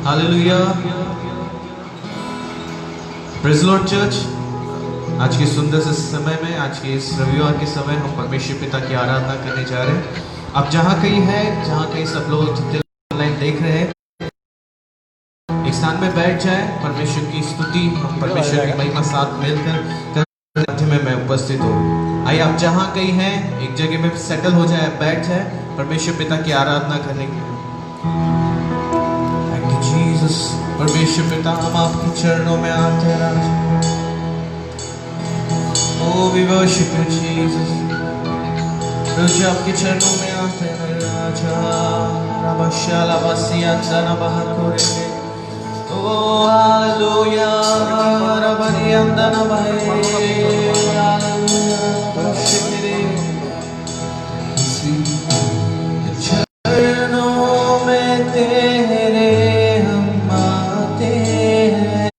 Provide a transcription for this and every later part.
Hallelujah, praise Lord church. आज के सुंदर से समय में, आज के इस रविवार के समय हम परमेश्वर पिता की आराधना करने जा रहे हैं। आप जहाँ कहीं हैं, जहाँ कहीं सब लोग जितने ऑनलाइन देख रहे हैं, एक स्थान में बैठ जाए। परमेश्वर की स्तुति, हम परमेश्वर की महिमा साथ मिलकर मध्य में मैं उपस्थित हूँ। आइए आप जहाँ कहीं हैं, एक जगह में सेटल हो जाए, बैठ जाए परमेश्वर पिता की आराधना करने के लिए। Thank you Jesus. परमेश्वर पिता, हम आपके चरणों में आते हैं राजा। Oh, we worship you, Jesus. रोज आपके चरणों में आते हैं राजा। रबशाला बसिया चना बहकोरे। Oh, hallelujah. रबरियंदना बहे। Hallelujah. शिकरे। चरणों में तेरे हम आते हैं।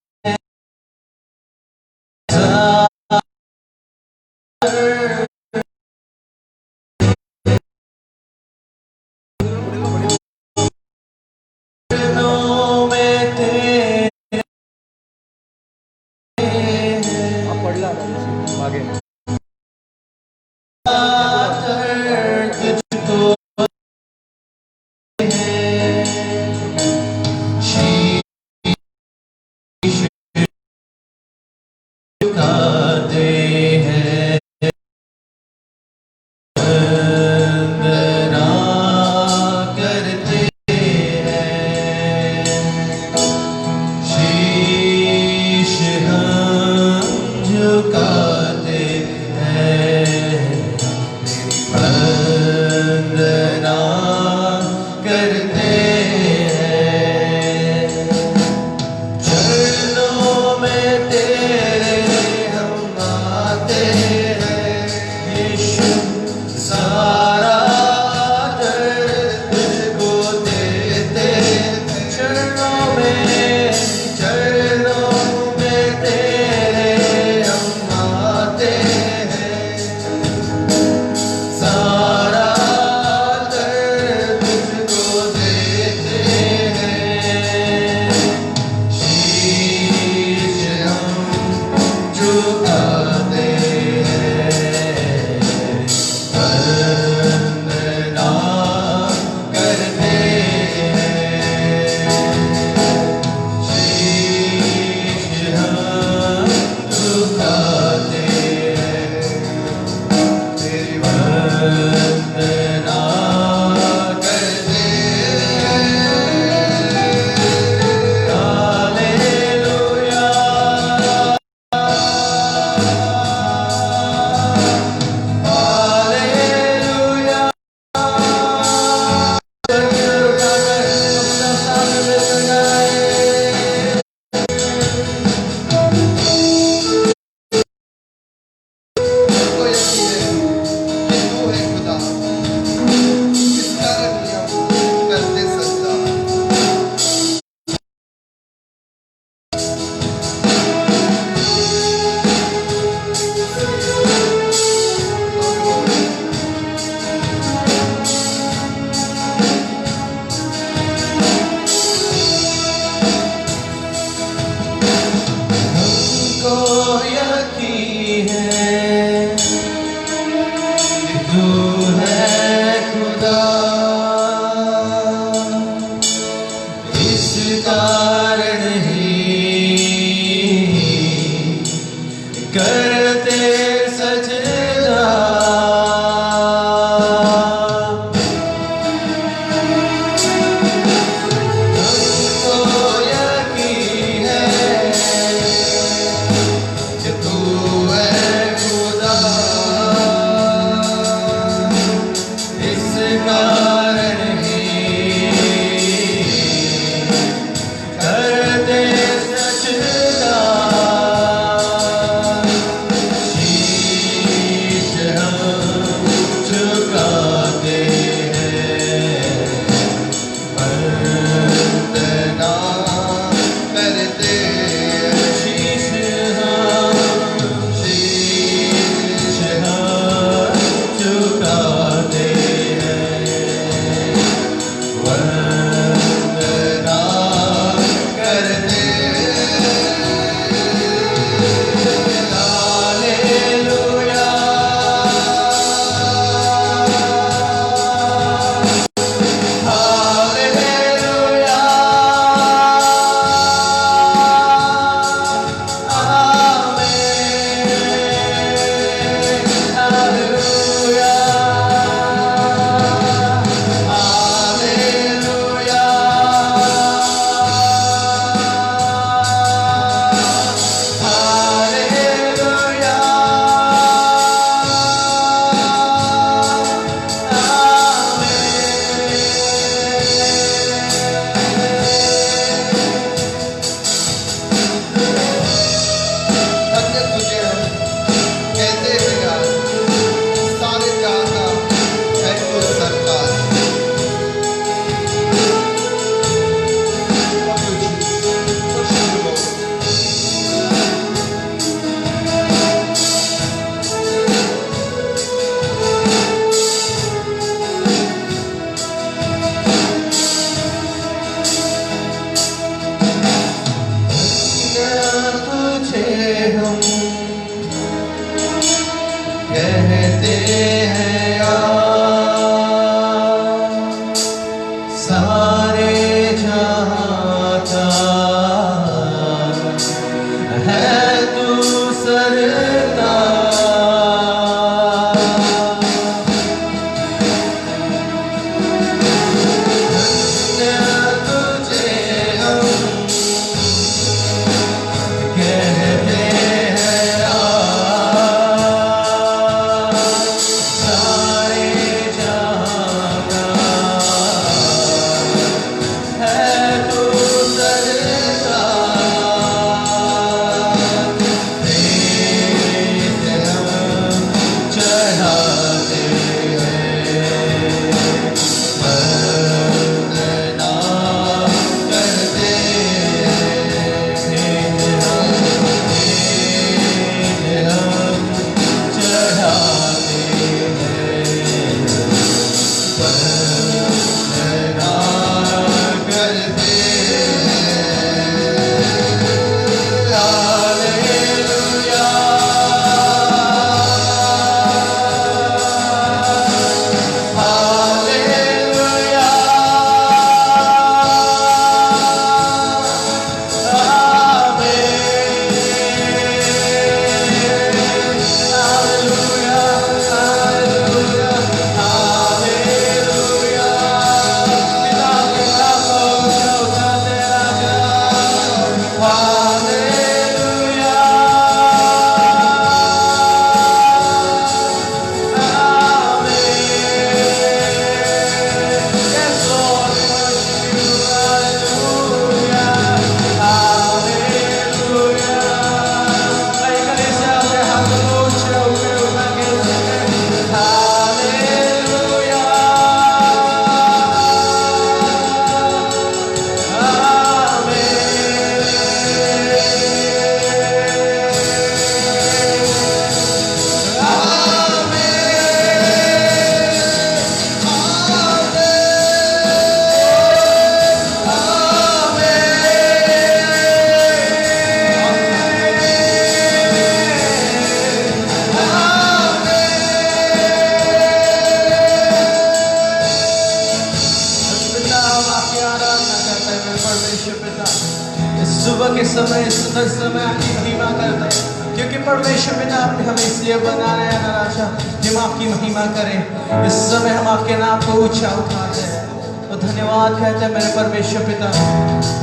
सुबह के समय सुंदर समय आपकी महिमा करते हैं, क्योंकि परमेश्वर पिता आपने हमें इसलिए बनाया है निराशा कि हम आपकी महिमा करें। इस समय हम आपके नाम को ऊंचा उठाते हैं तो धन्यवाद कहते हैं मेरे परमेश्वर पिता।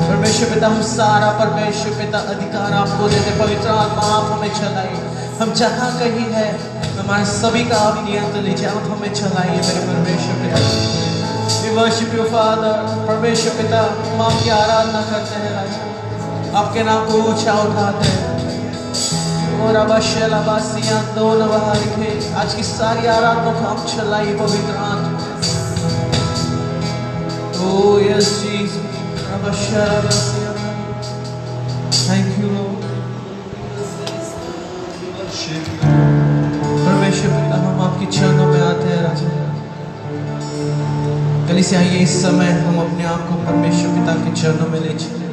परमेश्वर पिता हम सारा परमेश्वर पिता अधिकार आपको देते, पवित्र आत्मा आप हमें चलाइए, हम जहाँ कहीं है हमारे सभी का आप नियंत्रण लीजिए, आप हमें चलाइए मेरे परमेश्वर पिता। We worship you Father, परमेश्वर पिता हम आपकी आराधना करते हैं राजा, आपके नाम को ऊंचा उठाते हैं। और अवश्य लबासियां दो नवार के आज की सारी आराधना को हम चलाइए पवित्र आत्मा। Oh yes Jesus, अवश्य लबासियां, thank you Lord। परमेश्वर पिता हम आपके चरणों में आते हैं राजा। कलीसिया आइए इस समय हम अपने आप को परमेश्वर पिता के चरणों में ले चले,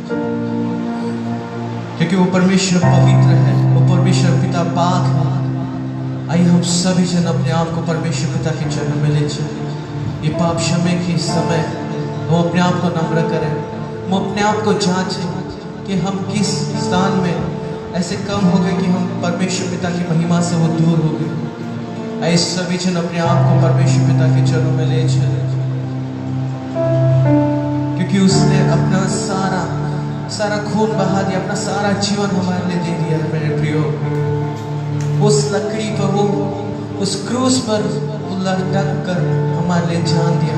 क्योंकि वो परमेश्वर पवित्र है, वो परमेश्वर पिता पाक है। आइए हम सभी जन अपने आप को परमेश्वर पिता के चरणों में ले चले। ये पाप क्षमा के समय हम अपने आप को नम्र करें, हम अपने आप को जांचें कि हम किस स्थान में ऐसे कम हो गए कि हम परमेश्वर पिता की महिमा से वो दूर हो गए। आइए सभी जन अपने आप को परमेश्वर पिता के चरणों में ले चले, क्योंकि उसने अपना सारा खून बहा दिया, अपना सारा जीवन हमारे लिए दे दिया मेरे प्रियो। उस लकड़ी पर वो उस क्रूस पर वो लटक कर हमारे लिए जान दिया।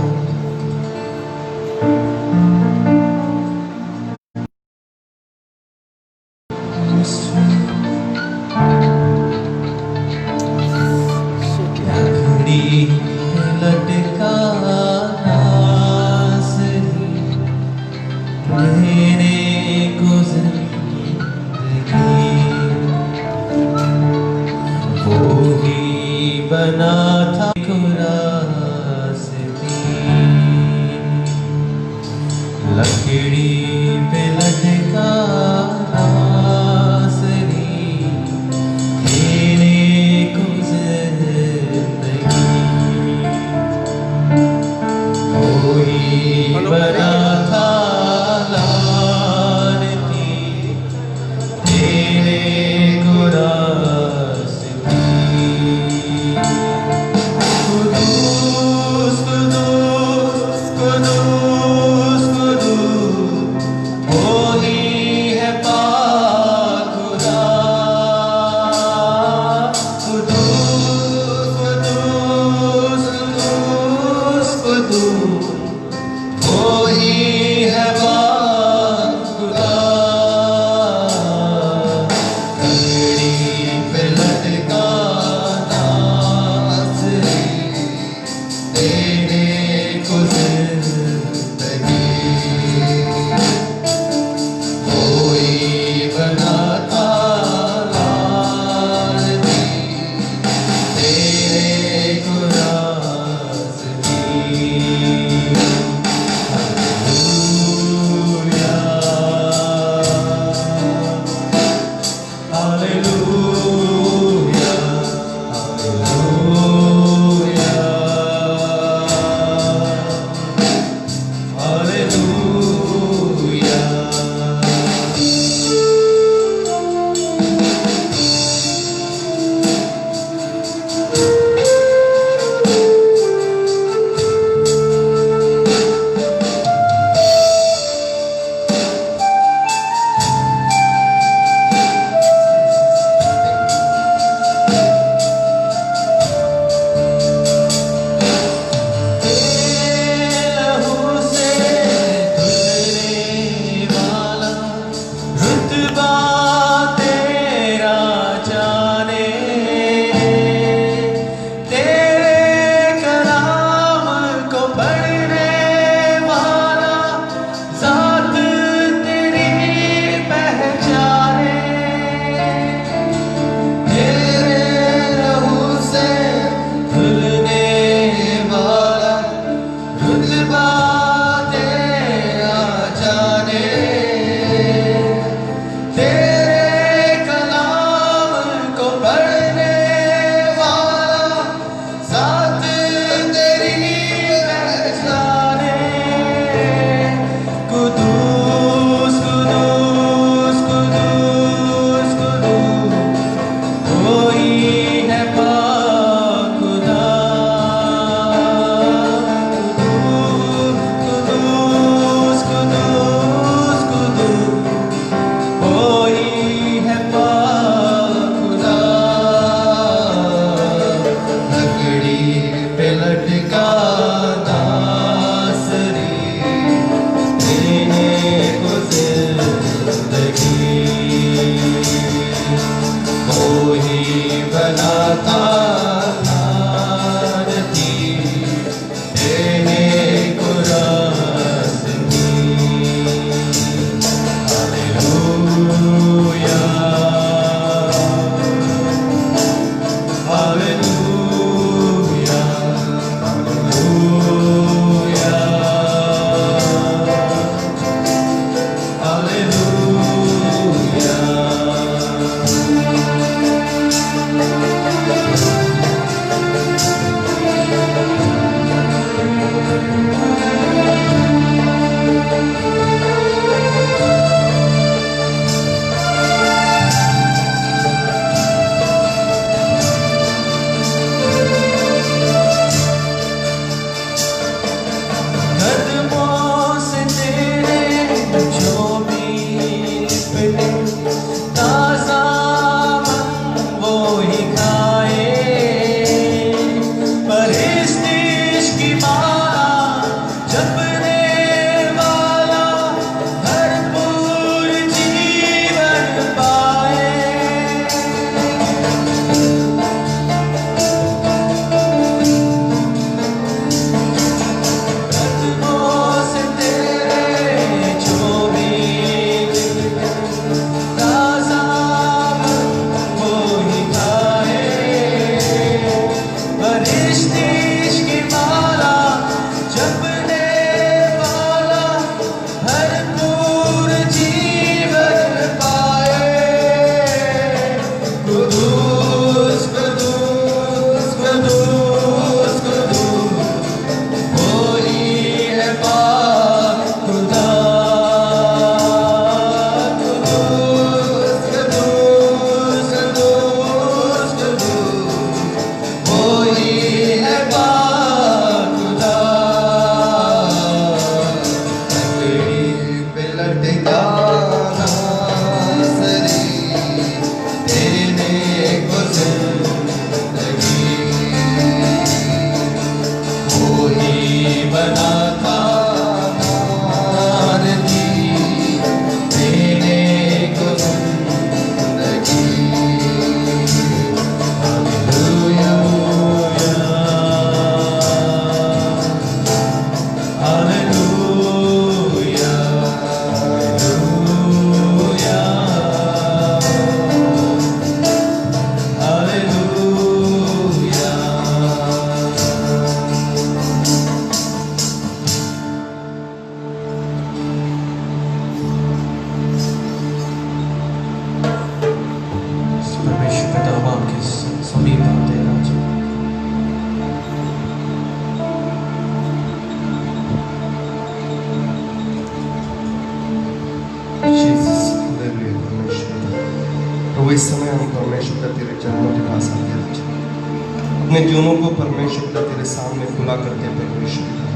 अपने जीवनों को परमेश्वर पिता तेरे सामने खुला करते हैं परमेश्वर पिता।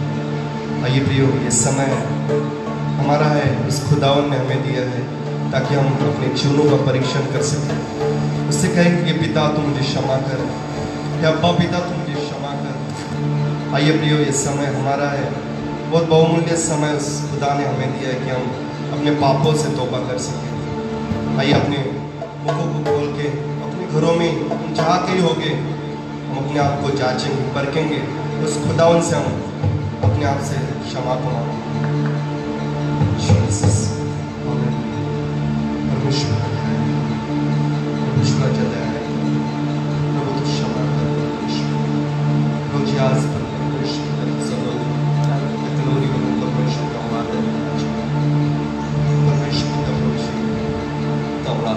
आइए प्रियो, ये समय हमारा है, इस खुदावन ने हमें दिया है ताकि हम अपने जीवनों का परीक्षण कर सकें। उससे कहें कि पिता तू मुझे क्षमा कर, या अब्बा पिता तू मुझे क्षमा कर। आइए प्रियो, ये समय हमारा है, बहुत बहुमूल्य समय उस खुदा ने हमें दिया है कि हम अपने पापों से तौबा कर सकें। आइए अपने मुखों को खोल के अपने घरों में हम जहाँ कहीं होंगे हम अपने आप को जांचेंगे, परखेंगे, उस खुदावन से हम अपने आप से क्षमा को मांगेंगे। परमेश्वर परमेश्वर जलाया है प्रभु, तो क्षमा कर परमेश्वर। रोज आज पर परमेश्वर सलोरी परमेश्वर का माता परमेश्वर का परमेश्वर तवड़ा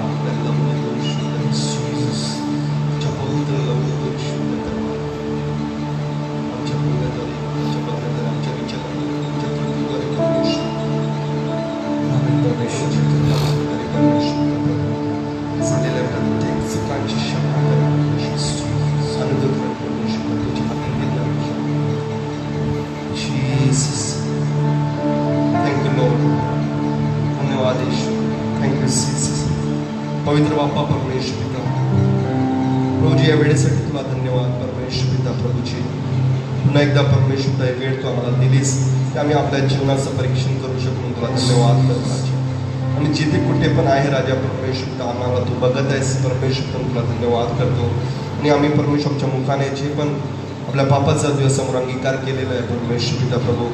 पवित्र बाप्पा परमेश्वर पिता, प्रभूजी या वेळेसाठी तुला धन्यवाद परमेश्वर पिता। प्रभूजी पुन्हा एकदा परमेश्वर पिता वेळ तू आम्हाला दिलीस की आम्ही आपल्या जीवनाचं परीक्षण करू शकून तुला धन्यवाद करतो। आणि जिथे कुठे पण आहे राजा परमेश्वर पिता आम्हाला तू बघत आहेस परमेश्वर पिता, तुला धन्यवाद करतो। आणि आम्ही परमेश्वरच्या मुखाने जे पण आपल्या पापाचा दिवसासमोर अंगीकार केलेला आहे परमेश्वर पिता प्रभू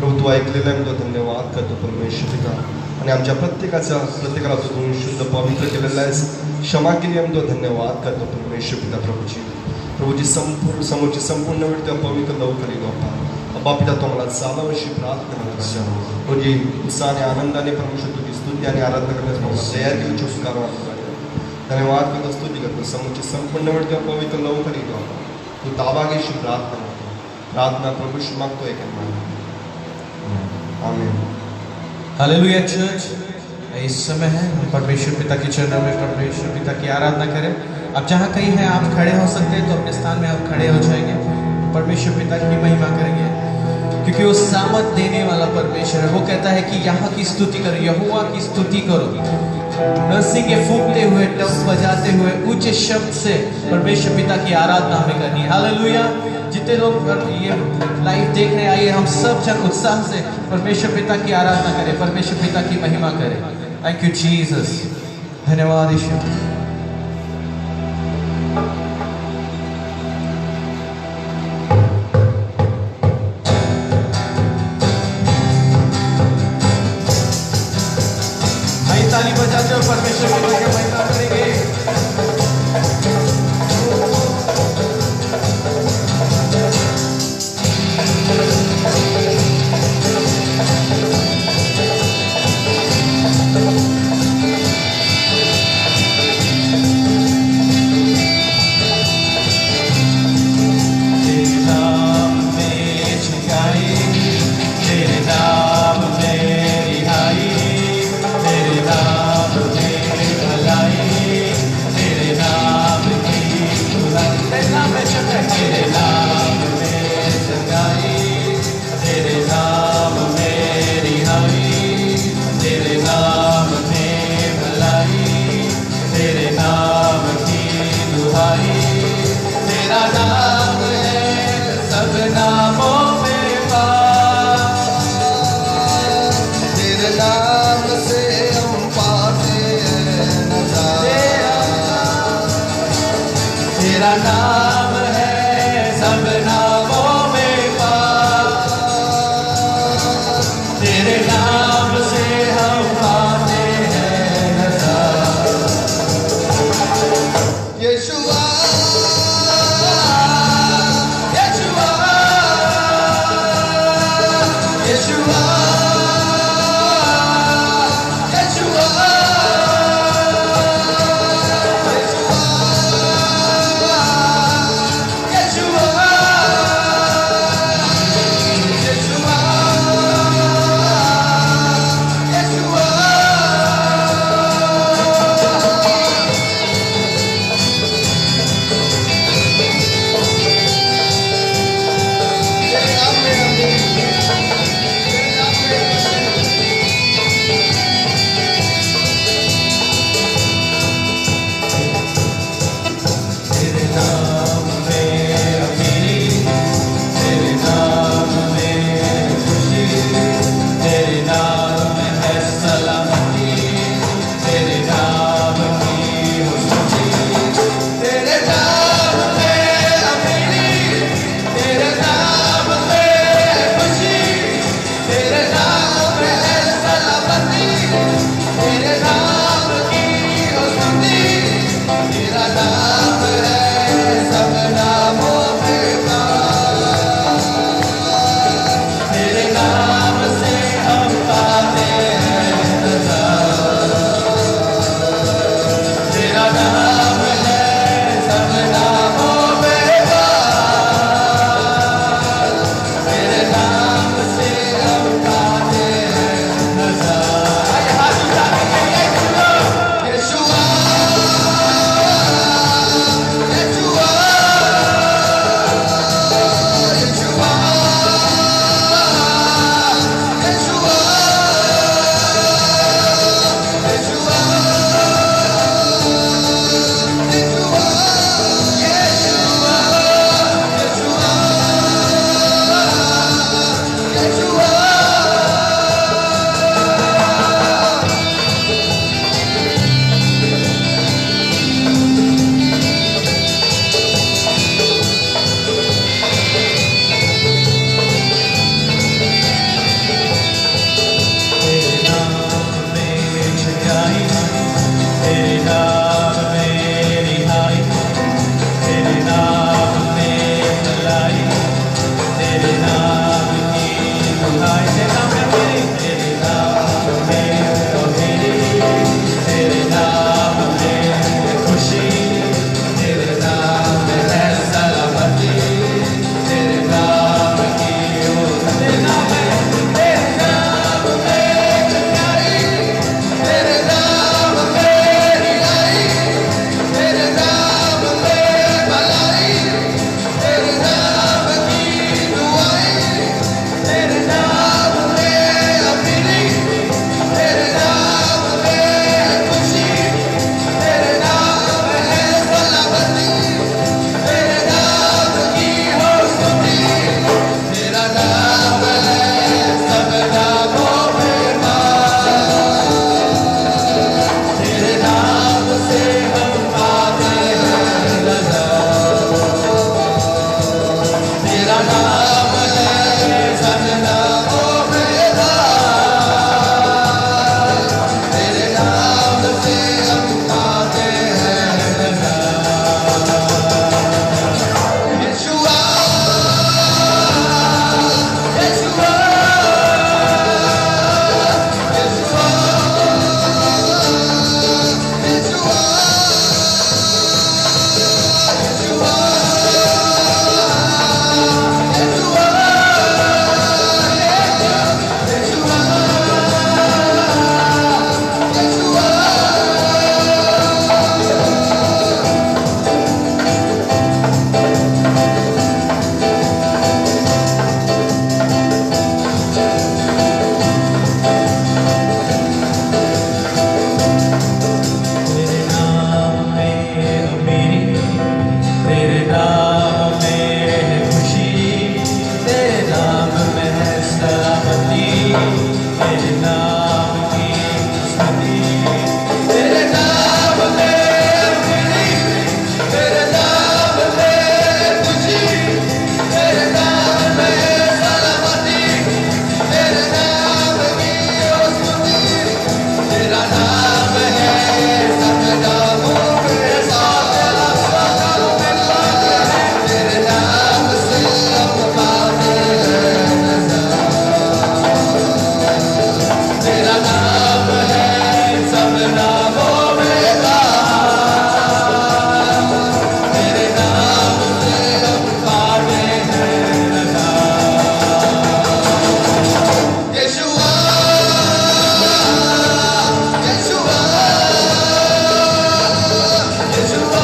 तू ऐकलेला आहे, तुला धन्यवाद करतो परमेश्वर पिता। आणि आमच्या प्रत्येकाला तू शुद्ध पवित्र केलेला आहेस, क्षमा केली आम्ही तुला धन्यवाद करतो परमेश्वर पिता। प्रभूजी समोरची संपूर्ण वेळ त्या पवित्र लव करील अब्बा पिता, तो मला चालावशी प्रार्थना राजा। प्रभूजी उत्साहाने आनंदाने परमेश्वर तुझी स्तुती आणि आराधना करण्यास मला तयार केली चुस्कार धन्यवाद करतो, स्तुती करतो। समोरची संपूर्ण वेळ त्या पवित्र लव करील तू ताबा घेशी प्रार्थना प्रभू मागतो एक आमीन। हालेलुया चर्च, इस समय है हम परमेश्वर पिता के चरणों में परमेश्वर पिता की आराधना करें। अब जहाँ कहीं है आप खड़े हो सकते हैं तो अपने स्थान में आप खड़े हो जाएंगे, परमेश्वर पिता की महिमा करेंगे क्योंकि वो सामर्थ देने वाला परमेश्वर है। वो कहता है कि यहाँ की स्तुति करो, यहोवा की स्तुति करो। नरसिंह के फूंकते हुए, टब बजाते हुए ऊंचे शब्द से परमेश्वर पिता की आराधना हमें करनी है। हालेलुया। जितने लोग ये लाइव देख रहे हैं, आइए हम सब जन उत्साह से परमेश्वर पिता की आराधना करें, परमेश्वर पिता की महिमा करें। थैंक यू जीसस, धन्यवाद ईश्वर। आइए ताली बजाते हुए परमेश्वर पिता की महिमा करेंगे। तेरे नाम की स्तुति, तेरे नाम में खुशी, तेरे नाम में खुशी, तेरे नाम में सलामती, तेरे नाम की स्तुति, तेरा नाम है सब नामों में तेरा नाम है, तेरे नाम से हम पाते हैं नजारा, तेरा नाम है सब नामों में तेरे नाम से हम पाते हैं नजारा। यीशुआ, यीशुआ, यीशुआ,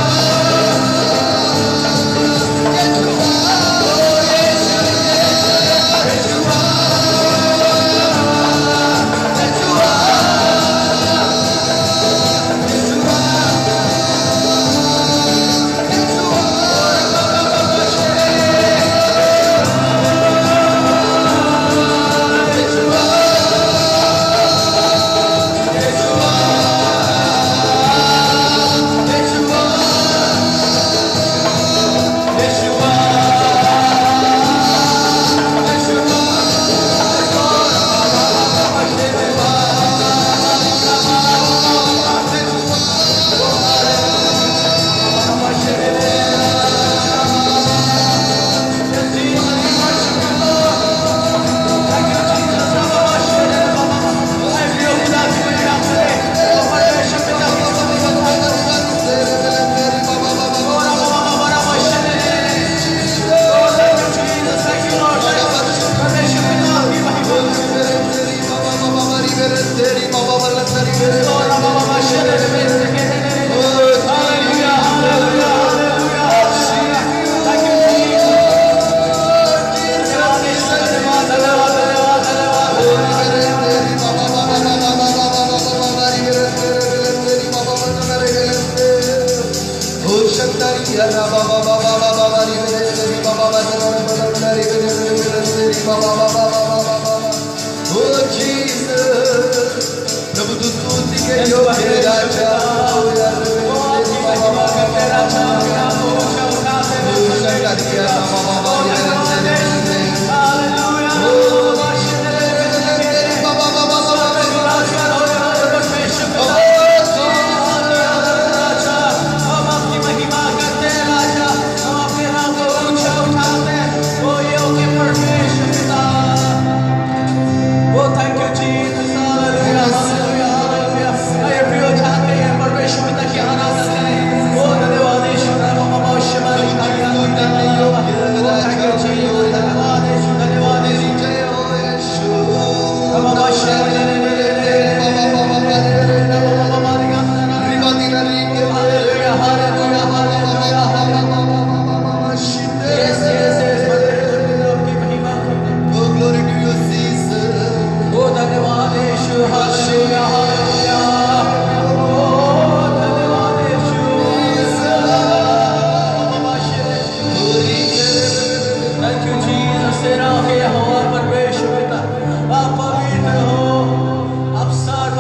प्रभु तू स्तुति के योग्य राजा,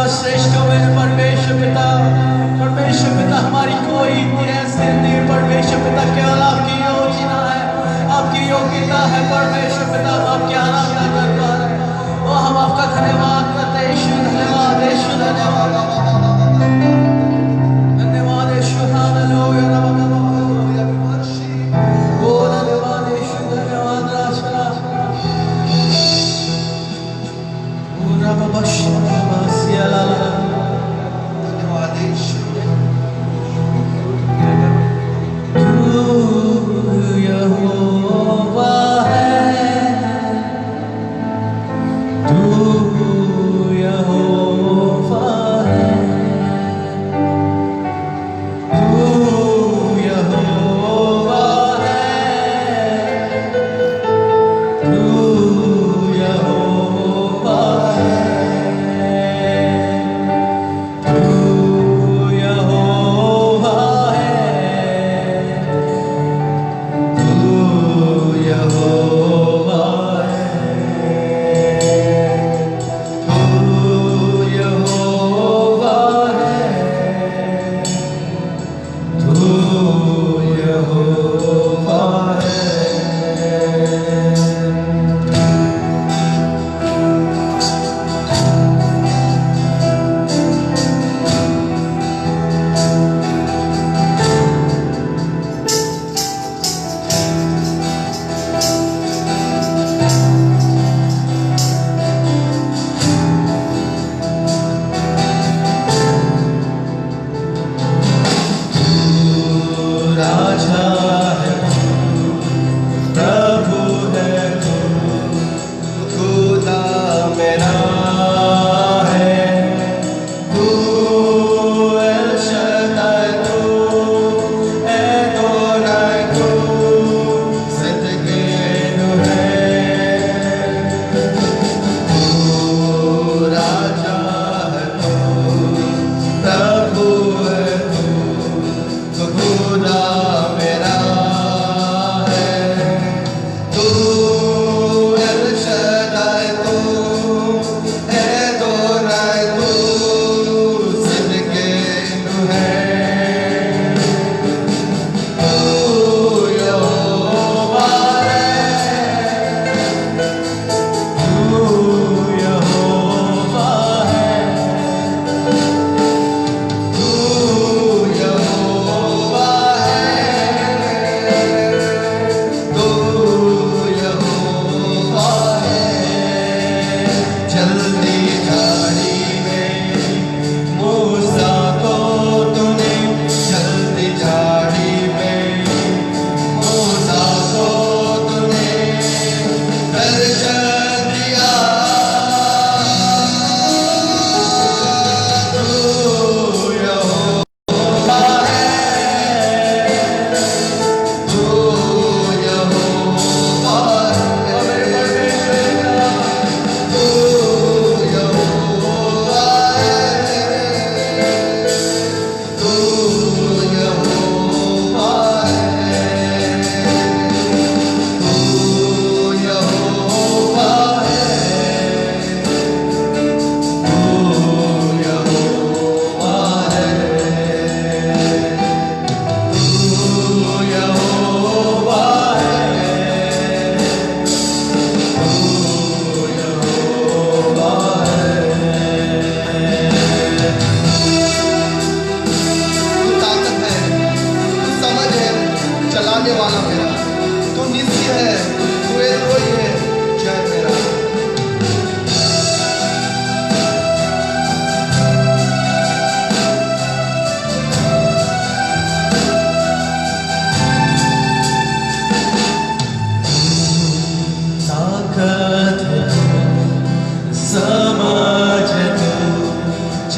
श्रेष्ठ हो मेरे परमेश्वर पिता, परमेश्वर पिता हमारी कोई ऐसे नहीं, परमेश्वर पिता केवल आपकी योजना है, आपकी योग्यता है परमेश्वर पिता, हम आपकी आराधना कर पा रहे हैं। वो हम आपका धन्यवाद करते हैं, ईश्वर धन्यवाद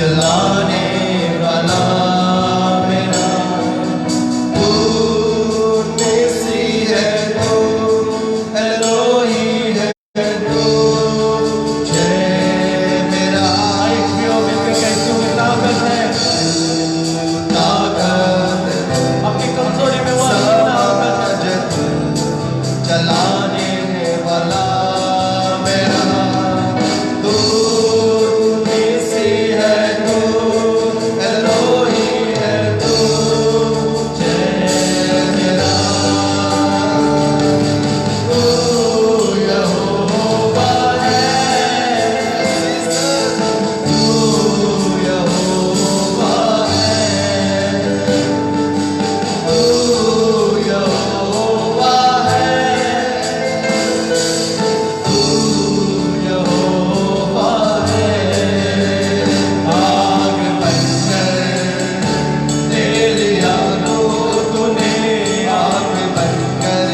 चलाने वाला मेरा तू मेसी है तू एलोही है तू जय मेरा आइडियो में कैसे में ताकत है ताकत अपनी कमजोरी में वो ताकत है चलाने वाला मेरा तू मेसी है तू एलोही है तू जय मेरा तू यहोवा है तू यहोवा है तू यहोवा है तू यहोवा है आग बनकर ले लिया तो तूने आग बनकर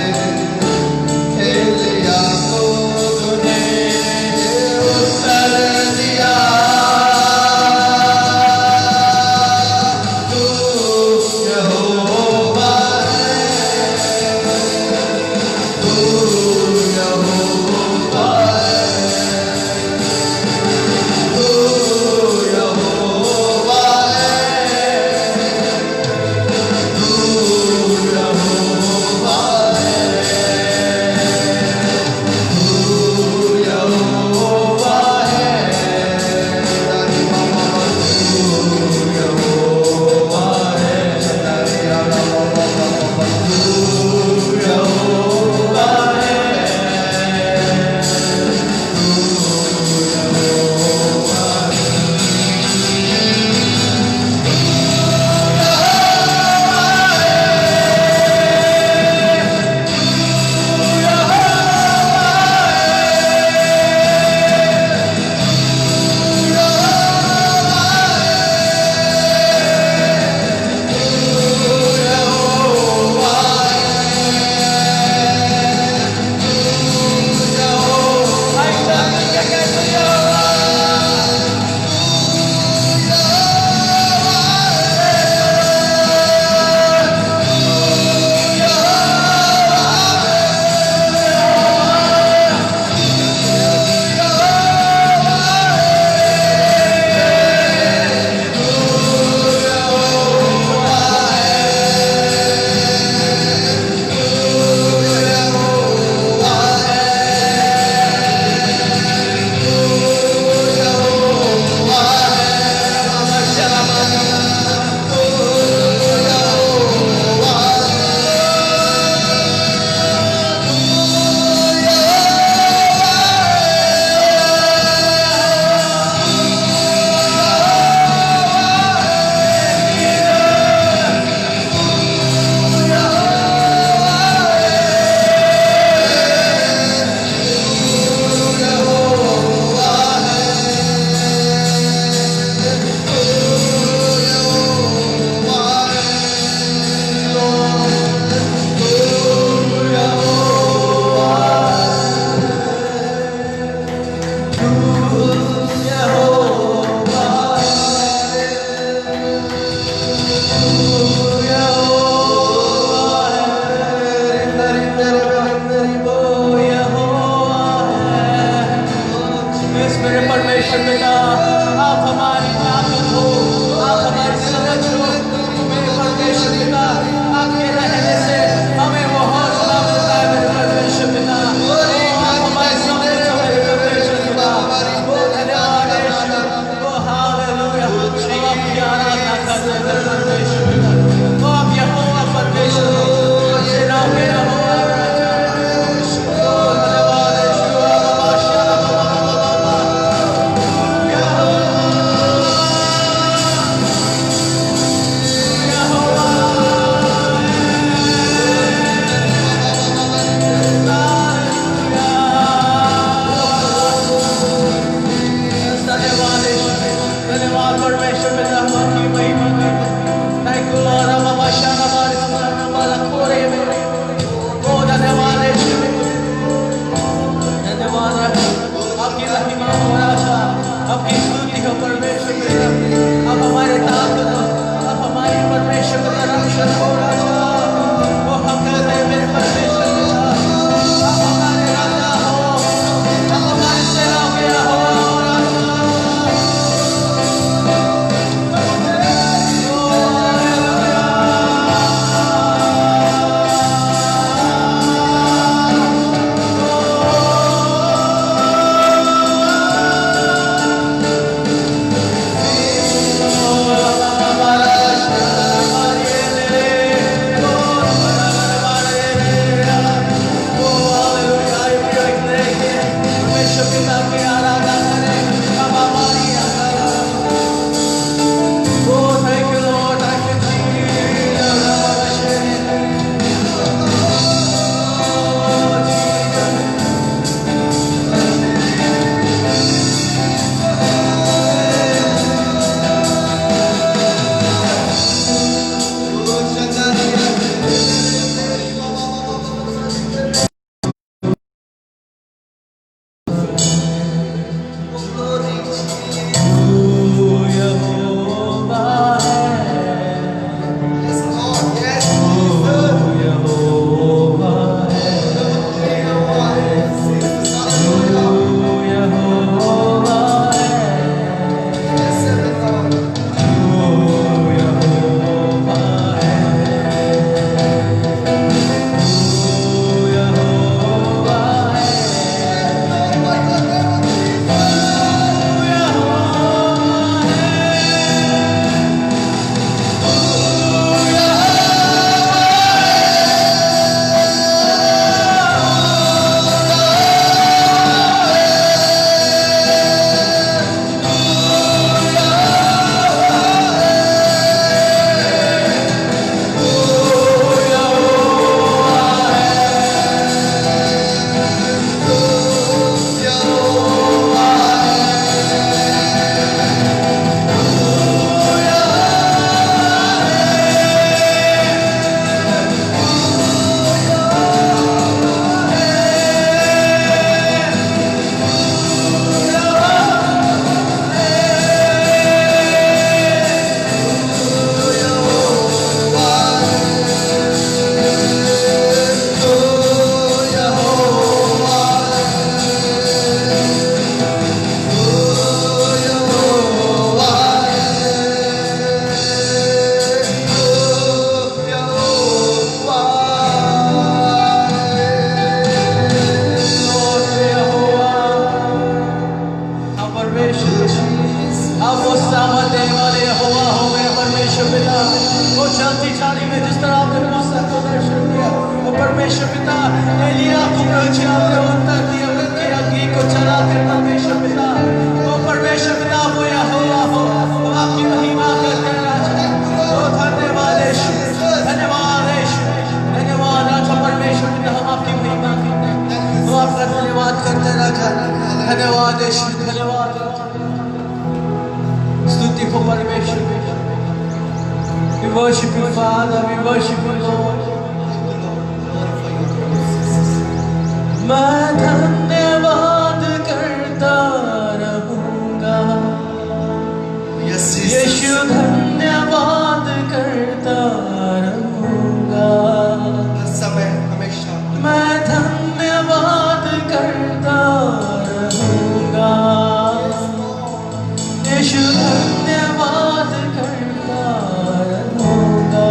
ले लिया तो तूने उत्तर दिया तू यहोवा है तू यहोवा है तू यहोवा है तू यहोवा है तू यहोवा है तारी मामा तू यहोवा है तारी आला मामा तू यहोवा है परमेश्वर पिता आप हमारी ताकत हो आप हमारी समझ हो मेरे परमेश्वर पिता आपके रहने से हमें वो हौसला मिलता है मेरे परमेश्वर पिता आप हमारे सामने हो मेरे परमेश्वर पिता वो धन्यवाद यीशु वो हालेलुया हम आपकी आराधना करते हैं मेरे परमेश्वर पिता वो आप यहोवा परमेश्वर हो सेनाओं के यहोवा आपकी स्तुति हो परमेश्वर। की आराधना करें। हम हमारी Oh, thank you, Lord. Thank you, परमेश्वर पिता एलिया को पहुंचे आपने उत्तर दिया उनके अग्नि को चला कर परमेश्वर पिता वो परमेश्वर पिता वो यहोवा हो वो आपकी महिमा करते हैं राजा ओ धन्यवाद यीशु धन्यवाद यीशु धन्यवाद राजा परमेश्वर पिता हम आपकी महिमा करते हैं वो आपका धन्यवाद करते हैं राजा धन्यवाद यीशु धन्यवाद स्तुति हो परमेश्वर We worship you Father we worship you Lord मैं धन्यवाद करता रहूंगा यीशु धन्यवाद करता रहूंगा समय हमेशा मैं धन्यवाद करता रहूंगा यीशु धन्यवाद करता रहूंगा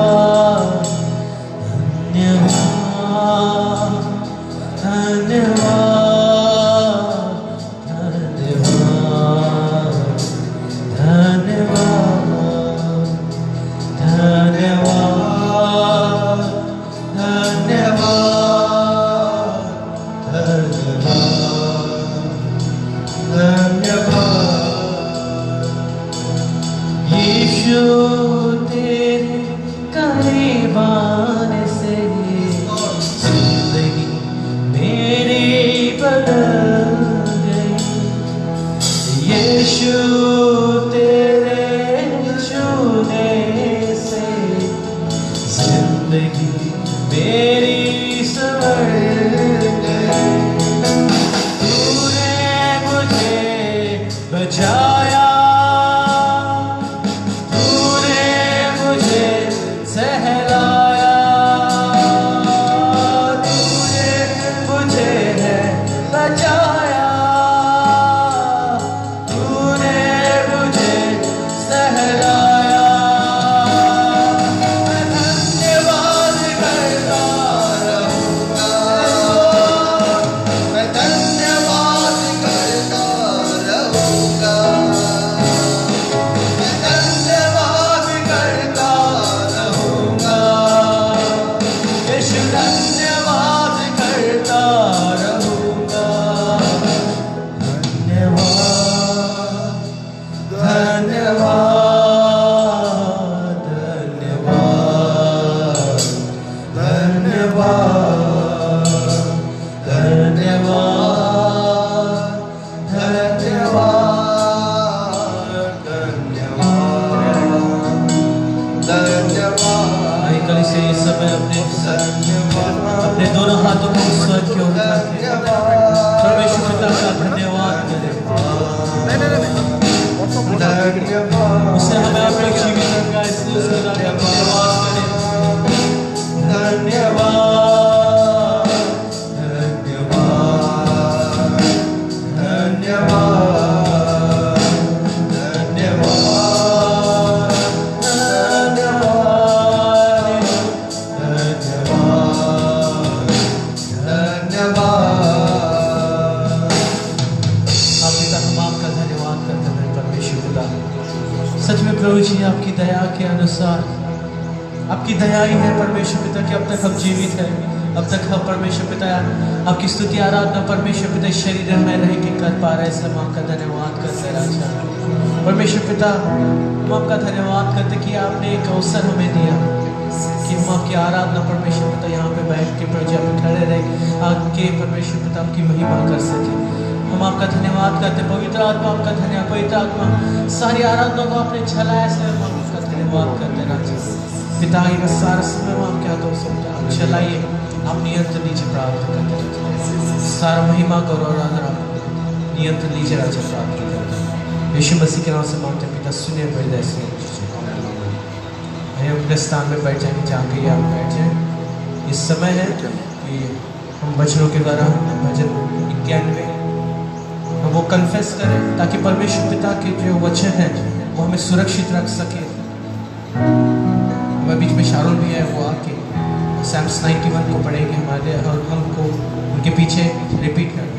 मैं धन्यवाद करता रहूंगा सच में प्रभु जी आपकी दया के अनुसार, आपकी दया ही है परमेश्वर पिता कि अब तक हम जीवित हैं, अब तक हम परमेश्वर पिता आपकी स्तुति आराधना परमेश्वर पिता शरीर में रह के कर पा रहे हैं। इसलिए हम आपका धन्यवाद करते राजा परमेश्वर पिता, हम आपका धन्यवाद करते कि आपने एक अवसर हमें दिया कि हम आपकी आराधना परमेश्वर पिता यहाँ पे बैठ के प्रभु जी आप खड़े रहे आके परमेश्वर पिता आपकी महिमा कर सके। हम आपका धन्यवाद करते, पवित्र आत्मा आपका धन्यवाद, पवित्र आत्मा सारी आराधना को आपने चलाया, इसलिए हम आपका धन्यवाद करते राजा पिता। ये सारा समय हम आप क्या कर सकते हैं, आप चलाइए, आप नियंत्रण लीजिए, प्राप्त करते सारा महिमा करो और आदर नियंत्रण लीजिए राजा, प्राप्त करते यीशु मसीह के नाम से मांगते पिता, सुनिए बड़े से अपने स्थान में बैठ जाएंगे जहाँ कहीं आप बैठ जाए। इस समय है कि हम वचनों के द्वारा भजन 91 हम वो कन्फेस करें ताकि परमेश्वर पिता के जो वचन है वो हमें सुरक्षित रख सके। हमारे बीच में शारोन भी है, वो आके सैम्स 91 को पढ़ेंगे हमारे और हमको उनके पीछे रिपीट करेंगे।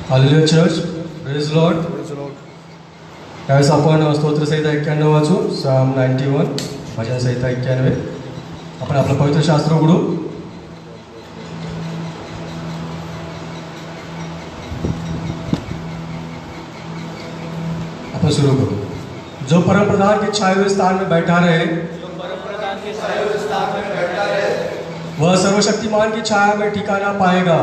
Hallelujah church, praise Lord. त्यावेळेस आपण स्तोत्र संहिता 91 वाचू, साम 91, भजन संहिता 91। आपण आपलं पवित्र शास्त्र उघडू। आपण सुरू करू। जो परम प्रधान के छाए हुए स्थान में बैठा रहे, वह सर्वशक्तिमान की छाया में ठिकाना पाएगा।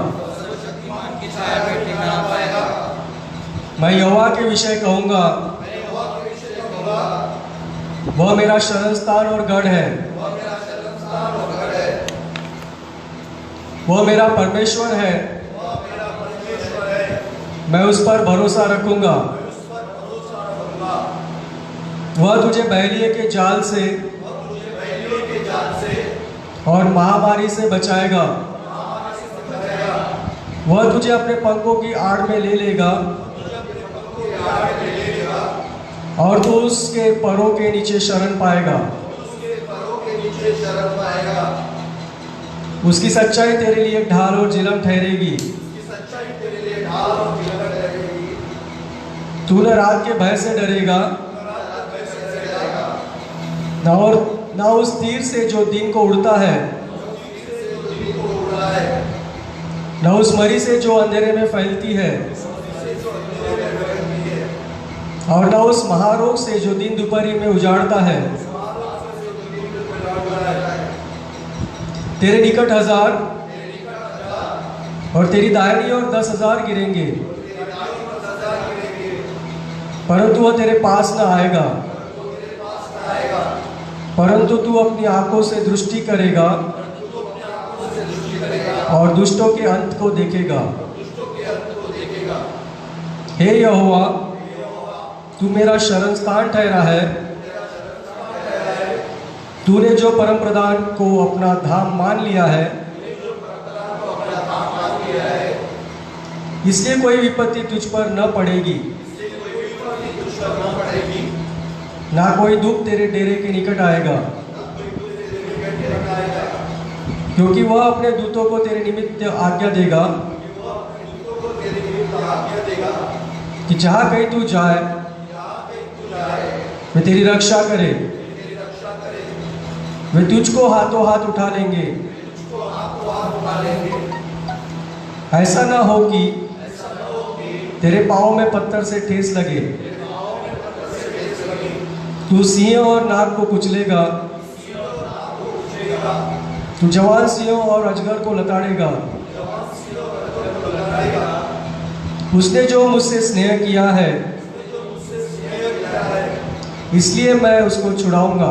मैं यहोवा के विषय कहूंगा, वह मेरा शरण स्थान और गढ़ है, वह मेरा परमेश्वर है, मैं उस पर भरोसा रखूंगा। वह तुझे बहेलिये के जाल से और महामारी से बचाएगा। वह तुझे अपने पंखों की आड़ में ले लेगा और तू उसके परों के नीचे शरण पाएगा। उसकी सच्चाई तेरे लिए ढाल और झिलम ठहरेगी। तू न रात के भय से डरेगा, न उस तीर से जो दिन को उड़ता है, न उस मरी से जो अंधेरे में फैलती है, और न उस महारोग से जो दिन दोपहरी में उजाड़ता है। तेरे निकट 1000 और तेरी दाहिनी ओर 10,000 गिरेंगे, परंतु वह तेरे पास न आएगा। परंतु तू अपनी आंखों से दृष्टि करेगा और दुष्टों के अंत को देखेगा। हे यहोवा, तू मेरा शरण स्थान ठहरा है। तूने जो परम प्रधान को अपना धाम मान लिया है, इसलिए कोई विपत्ति तुझ पर न पड़ेगी, ना कोई दुख तेरे डेरे के निकट आएगा। क्योंकि वह अपने दूतों को तेरे निमित्त आज्ञा देगा कि जहाँ कहीं तू जाए वे तेरी रक्षा करे। वे तुझको हाथों हाथ उठा लेंगे। ऐसा ना हो कि तेरे पाँव में पत्थर से ठेस लगे। तू सिंह और नाग को कुचलेगा। तू जवान सिंहों और अजगर को लताड़ेगा। उसने जो मुझसे स्नेह किया है, इसलिए मैं उसको छुड़ाऊंगा।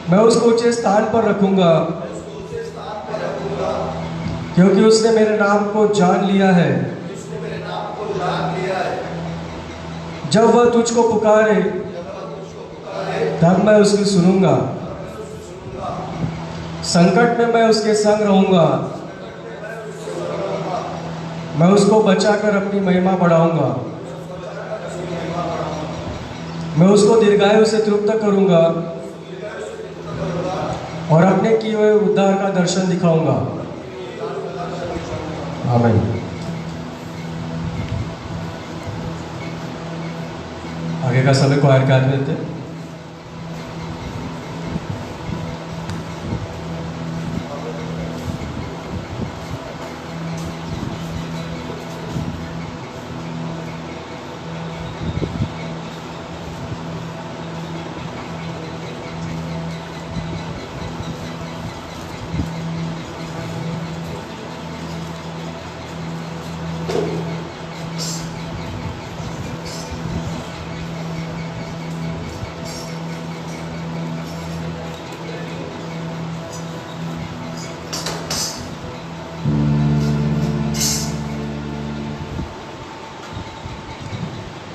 मैं उसको ऊंचे स्थान पर रखूंगा, क्योंकि उसने मेरे नाम को जान लिया है। जब वह तुझको पुकारे तब मैं उसकी सुनूंगा, संकट में मैं उसके संग रहूंगा, मैं उसको बचाकर अपनी महिमा बढ़ाऊंगा, मैं उसको दीर्घायु से तृप्त करूंगा और अपने किए हुए उद्धार का दर्शन दिखाऊंगा। आमीन। आगे का समय क्वायर का देते हैं।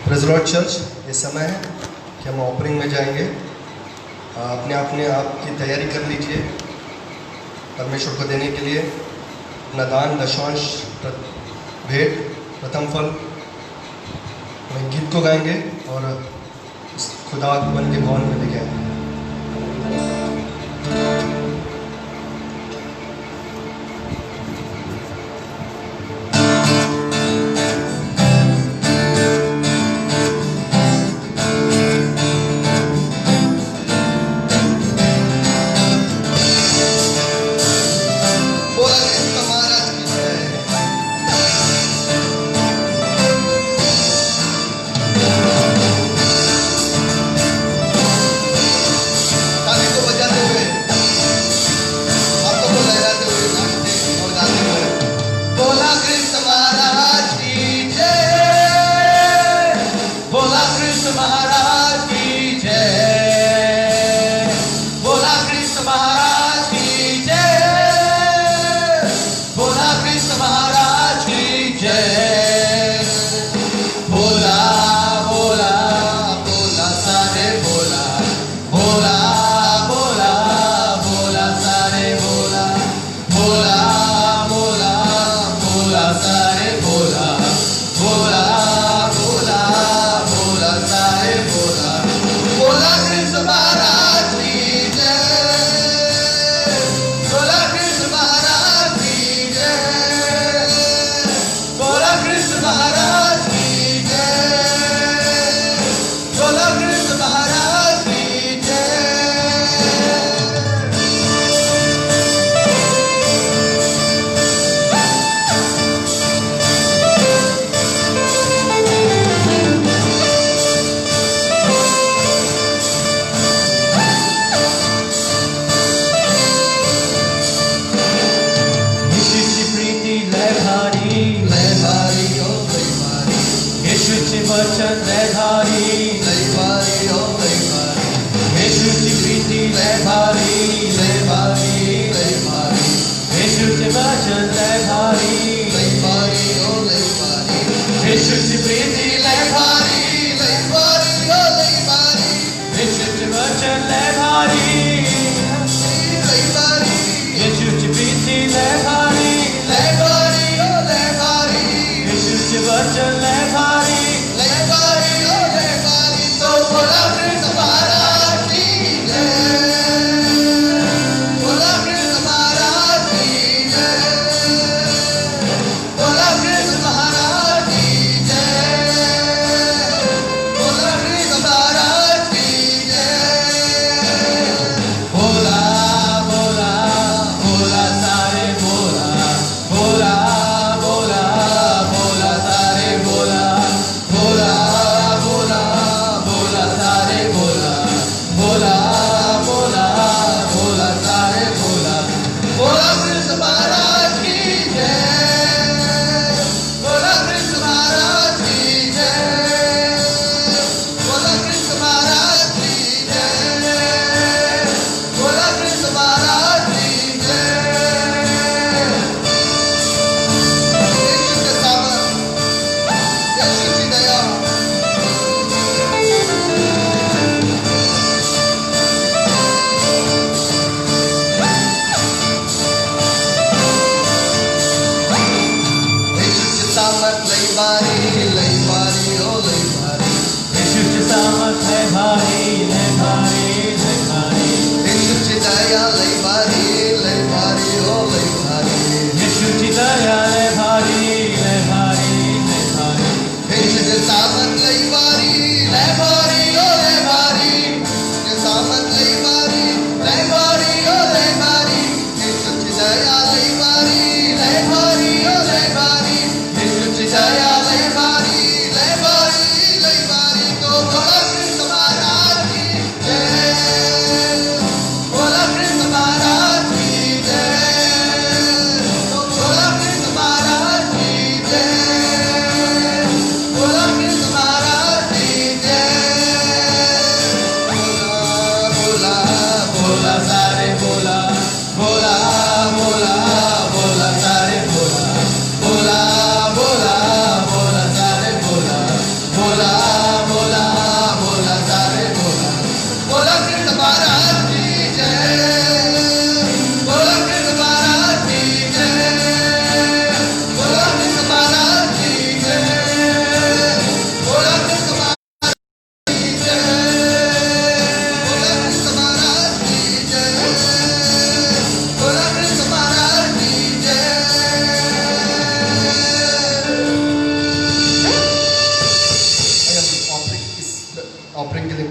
प्रेज़ लॉर्ड चर्च, ये समय है कि हम ऑफरिंग में जाएंगे। अपने आप की तैयारी कर लीजिए परमेश्वर को देने के लिए अपना दान, दशांश, भेंट, प्रथम फल। हम गीत को गाएंगे और खुदा बन के भवन में लेके आएंगे।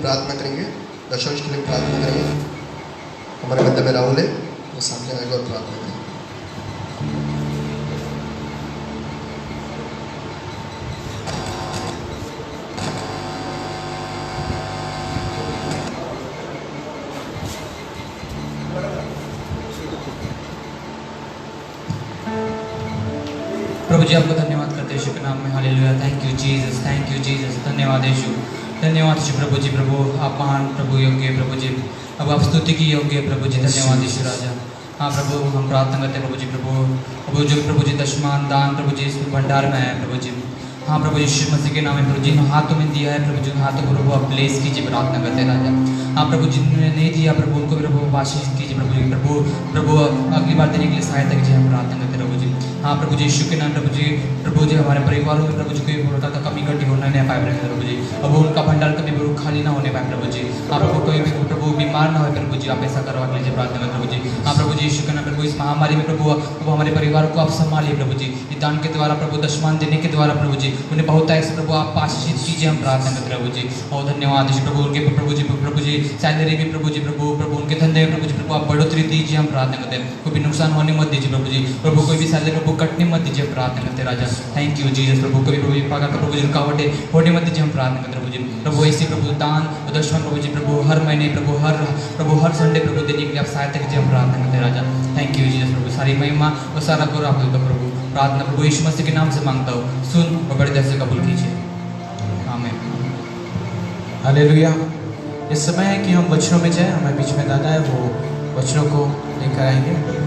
प्रार्थना करेंगे, दशंश के लिए प्रार्थना करेंगे। हमारे मध्य में राहुल है, वो सामने आएगा और प्रार्थना करेंगे। प्रभु जी आपको धन्यवाद करते हैं यीशु के नाम में। Hallelujah. Thank you Jesus, thank you Jesus. धन्यवाद यीशु, धन्यवाद यीशु। प्रभु जी, प्रभु आप महान प्रभु योग्य है प्रभु जी, अब आप स्तुति की योग्य है प्रभु जी। धन्यवाद यीशु राजा। हाँ प्रभु, हम प्रार्थना करते हैं प्रभु जी, प्रभु जो प्रभु जी दशमान दान प्रभु जी इस भंडार में है प्रभु जी। हाँ प्रभु यीशु मसीह के नाम में प्रभु जी हाथों में दिया है प्रभु जी, हाथों को प्रभु आप ब्लेस कीजिए, प्रार्थना करते हैं राजा। हाँ प्रभु जिन्होंने नहीं दिया प्रभु उनको भी प्रभु आशीष कीजिए प्रभु जी। प्रभु अगली बार देने के लिए सहायता कीजिए, हम प्रार्थना करते हैं प्रभु जी। हाँ प्रभु जी यीशु के नाम प्रभु जी हमारे परिवारों में प्रभु जी कोई बोलता था कमी घटी होना नहीं पाए प्रभु जी, अब उनका भंडार कभी प्रभु खाली ना होने पाए प्रभु जी। हाँ प्रभु कोई भी प्रभु बीमार ना हो प्रभु जी, आप ऐसा करवा लीजिए, प्रार्थना करते प्रभु जी। हाँ प्रभु जी यीशु के नाम प्रभु इस महामारी में प्रभु हमारे परिवार को आप संभालिए प्रभु जी। ये दान के द्वारा प्रभु दशमान देने के द्वारा प्रभु जी उन्हें बहुत ऐसे प्रभु आप आशीषित कीजिए, हम प्रार्थना करते प्रभु जी। और धन्यवाद यीशु प्रभु उनके प्रभु जी सैलरी भी प्रभु जी प्रभु उनके धंधे में प्रभु जी प्रभु आप बढ़ोतरी दीजिए, हम प्रार्थना करते हैं। कोई भी नुकसान होने मत दीजिए प्रभु जी, प्रभु कोई भी सैलरी प्रभु कटने मत दीजिए, प्रार्थना करते राजा। Thank you Jesus. प्रभु कभी प्रभु प्रकार का प्रभु जी रुकावटें होने मत दीजिए, हम प्रार्थना करते प्रभु जी। प्रभु ऐसे प्रभु दान और दशमान प्रभु जी प्रभु हर महीने प्रभु हर संडे प्रभु देने के लिए आप सहायता कीजिए, हम प्रार्थना करते राजा। Thank you Jesus. प्रभु सारी महिमा और सारा गौरव आपको देता प्रभु। प्रार्थना प्रभु यीशु मसीह के नाम से मांगता हूँ, सुन और बड़े दर से कबूल कीजिए, आमीन। हालेलुया। इस समय है कि हम वचनों में जाएं। हमारे बीच में दादा है, वो वचनों को लेकर आएंगे।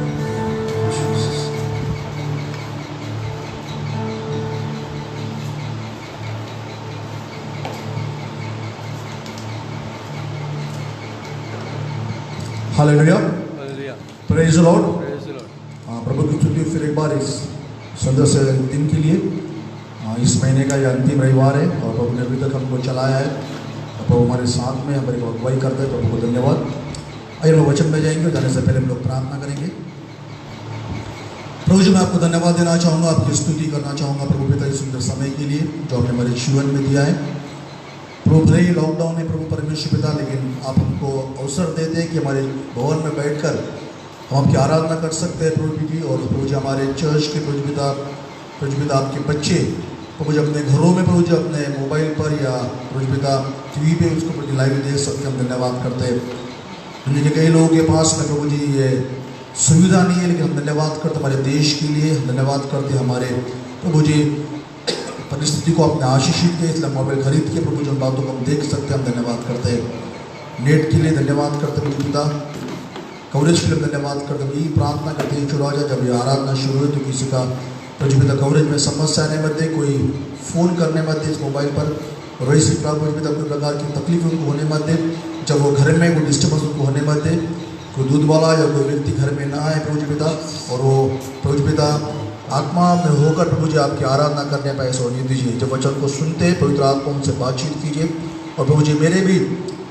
Hallelujah, praise the Lord. प्रभु की स्तुति फिर एक बार इस सुंदर से दिन के लिए। इस महीने का यह अंतिम रविवार है और प्रभु ने अभी तक हमको चलाया है। प्रभु हमारे साथ में हमारी अगुवाई करते हैं, प्रभु को धन्यवाद। आइए लोग वचन में जाएंगे, जाने से पहले हम लोग प्रार्थना करेंगे। प्रभु जी मैं आपको धन्यवाद देना चाहूँगा, आपकी स्तुति करना चाहूँगा प्रभु पिता इस सुंदर समय के लिए जो आपने हमारे जीवन में दिया है। प्रभु भले ही लॉकडाउन है प्रभु परमेश्वर पिता, लेकिन आप हमको अवसर देते हैं कि हमारे भवन में बैठकर हम आपकी आराधना कर सकते हैं प्रभु जी। और प्रभु जी हमारे चर्च के प्रभु पिता आपके बच्चे प्रभु जी अपने घरों में प्रभु जी अपने मोबाइल पर या प्रभु पिता टीवी पे उसको प्रभु लाइव देख सकते हैं, हम धन्यवाद करते हैं। दुनिया के कई लोगों के पास में प्रभु जी ये सुविधा नहीं है, लेकिन हम धन्यवाद करते हमारे देश के लिए, हम धन्यवाद करते हमारे प्रभु जी परिस्थिति को अपने आशीषित किए, इसलिए मोबाइल खरीद के प्रभु जी उन बातों को हम देख सकते हैं, हम धन्यवाद करते हैं। नेट के लिए धन्यवाद करते प्रभु पिता, कवरेज के लिए धन्यवाद करते हैं। यही प्रार्थना करते हैं चुरा जाए जब ये आराधना शुरू हुई तो किसी का प्रभु पिता कवरेज में समस्या आने मत दे, कोई फ़ोन करने मत दे इस मोबाइल पर, और वैसे प्रभु पिता कोई प्रकार की तकलीफ उनको होने मत दे, जब वो घर में कोई डिस्टर्बेंस उनको होने मत दे, कोई दूध वाला या कोई व्यक्ति घर में ना आए प्रभु पिता, और वो प्रभु पिता आत्मा में होकर प्रभु जी आपकी आराधना करने पर ऐसा होने दीजिए। जब वचन को सुनते पवित्र आत्मा उनसे बातचीत कीजिए, और प्रभु जी मेरे भी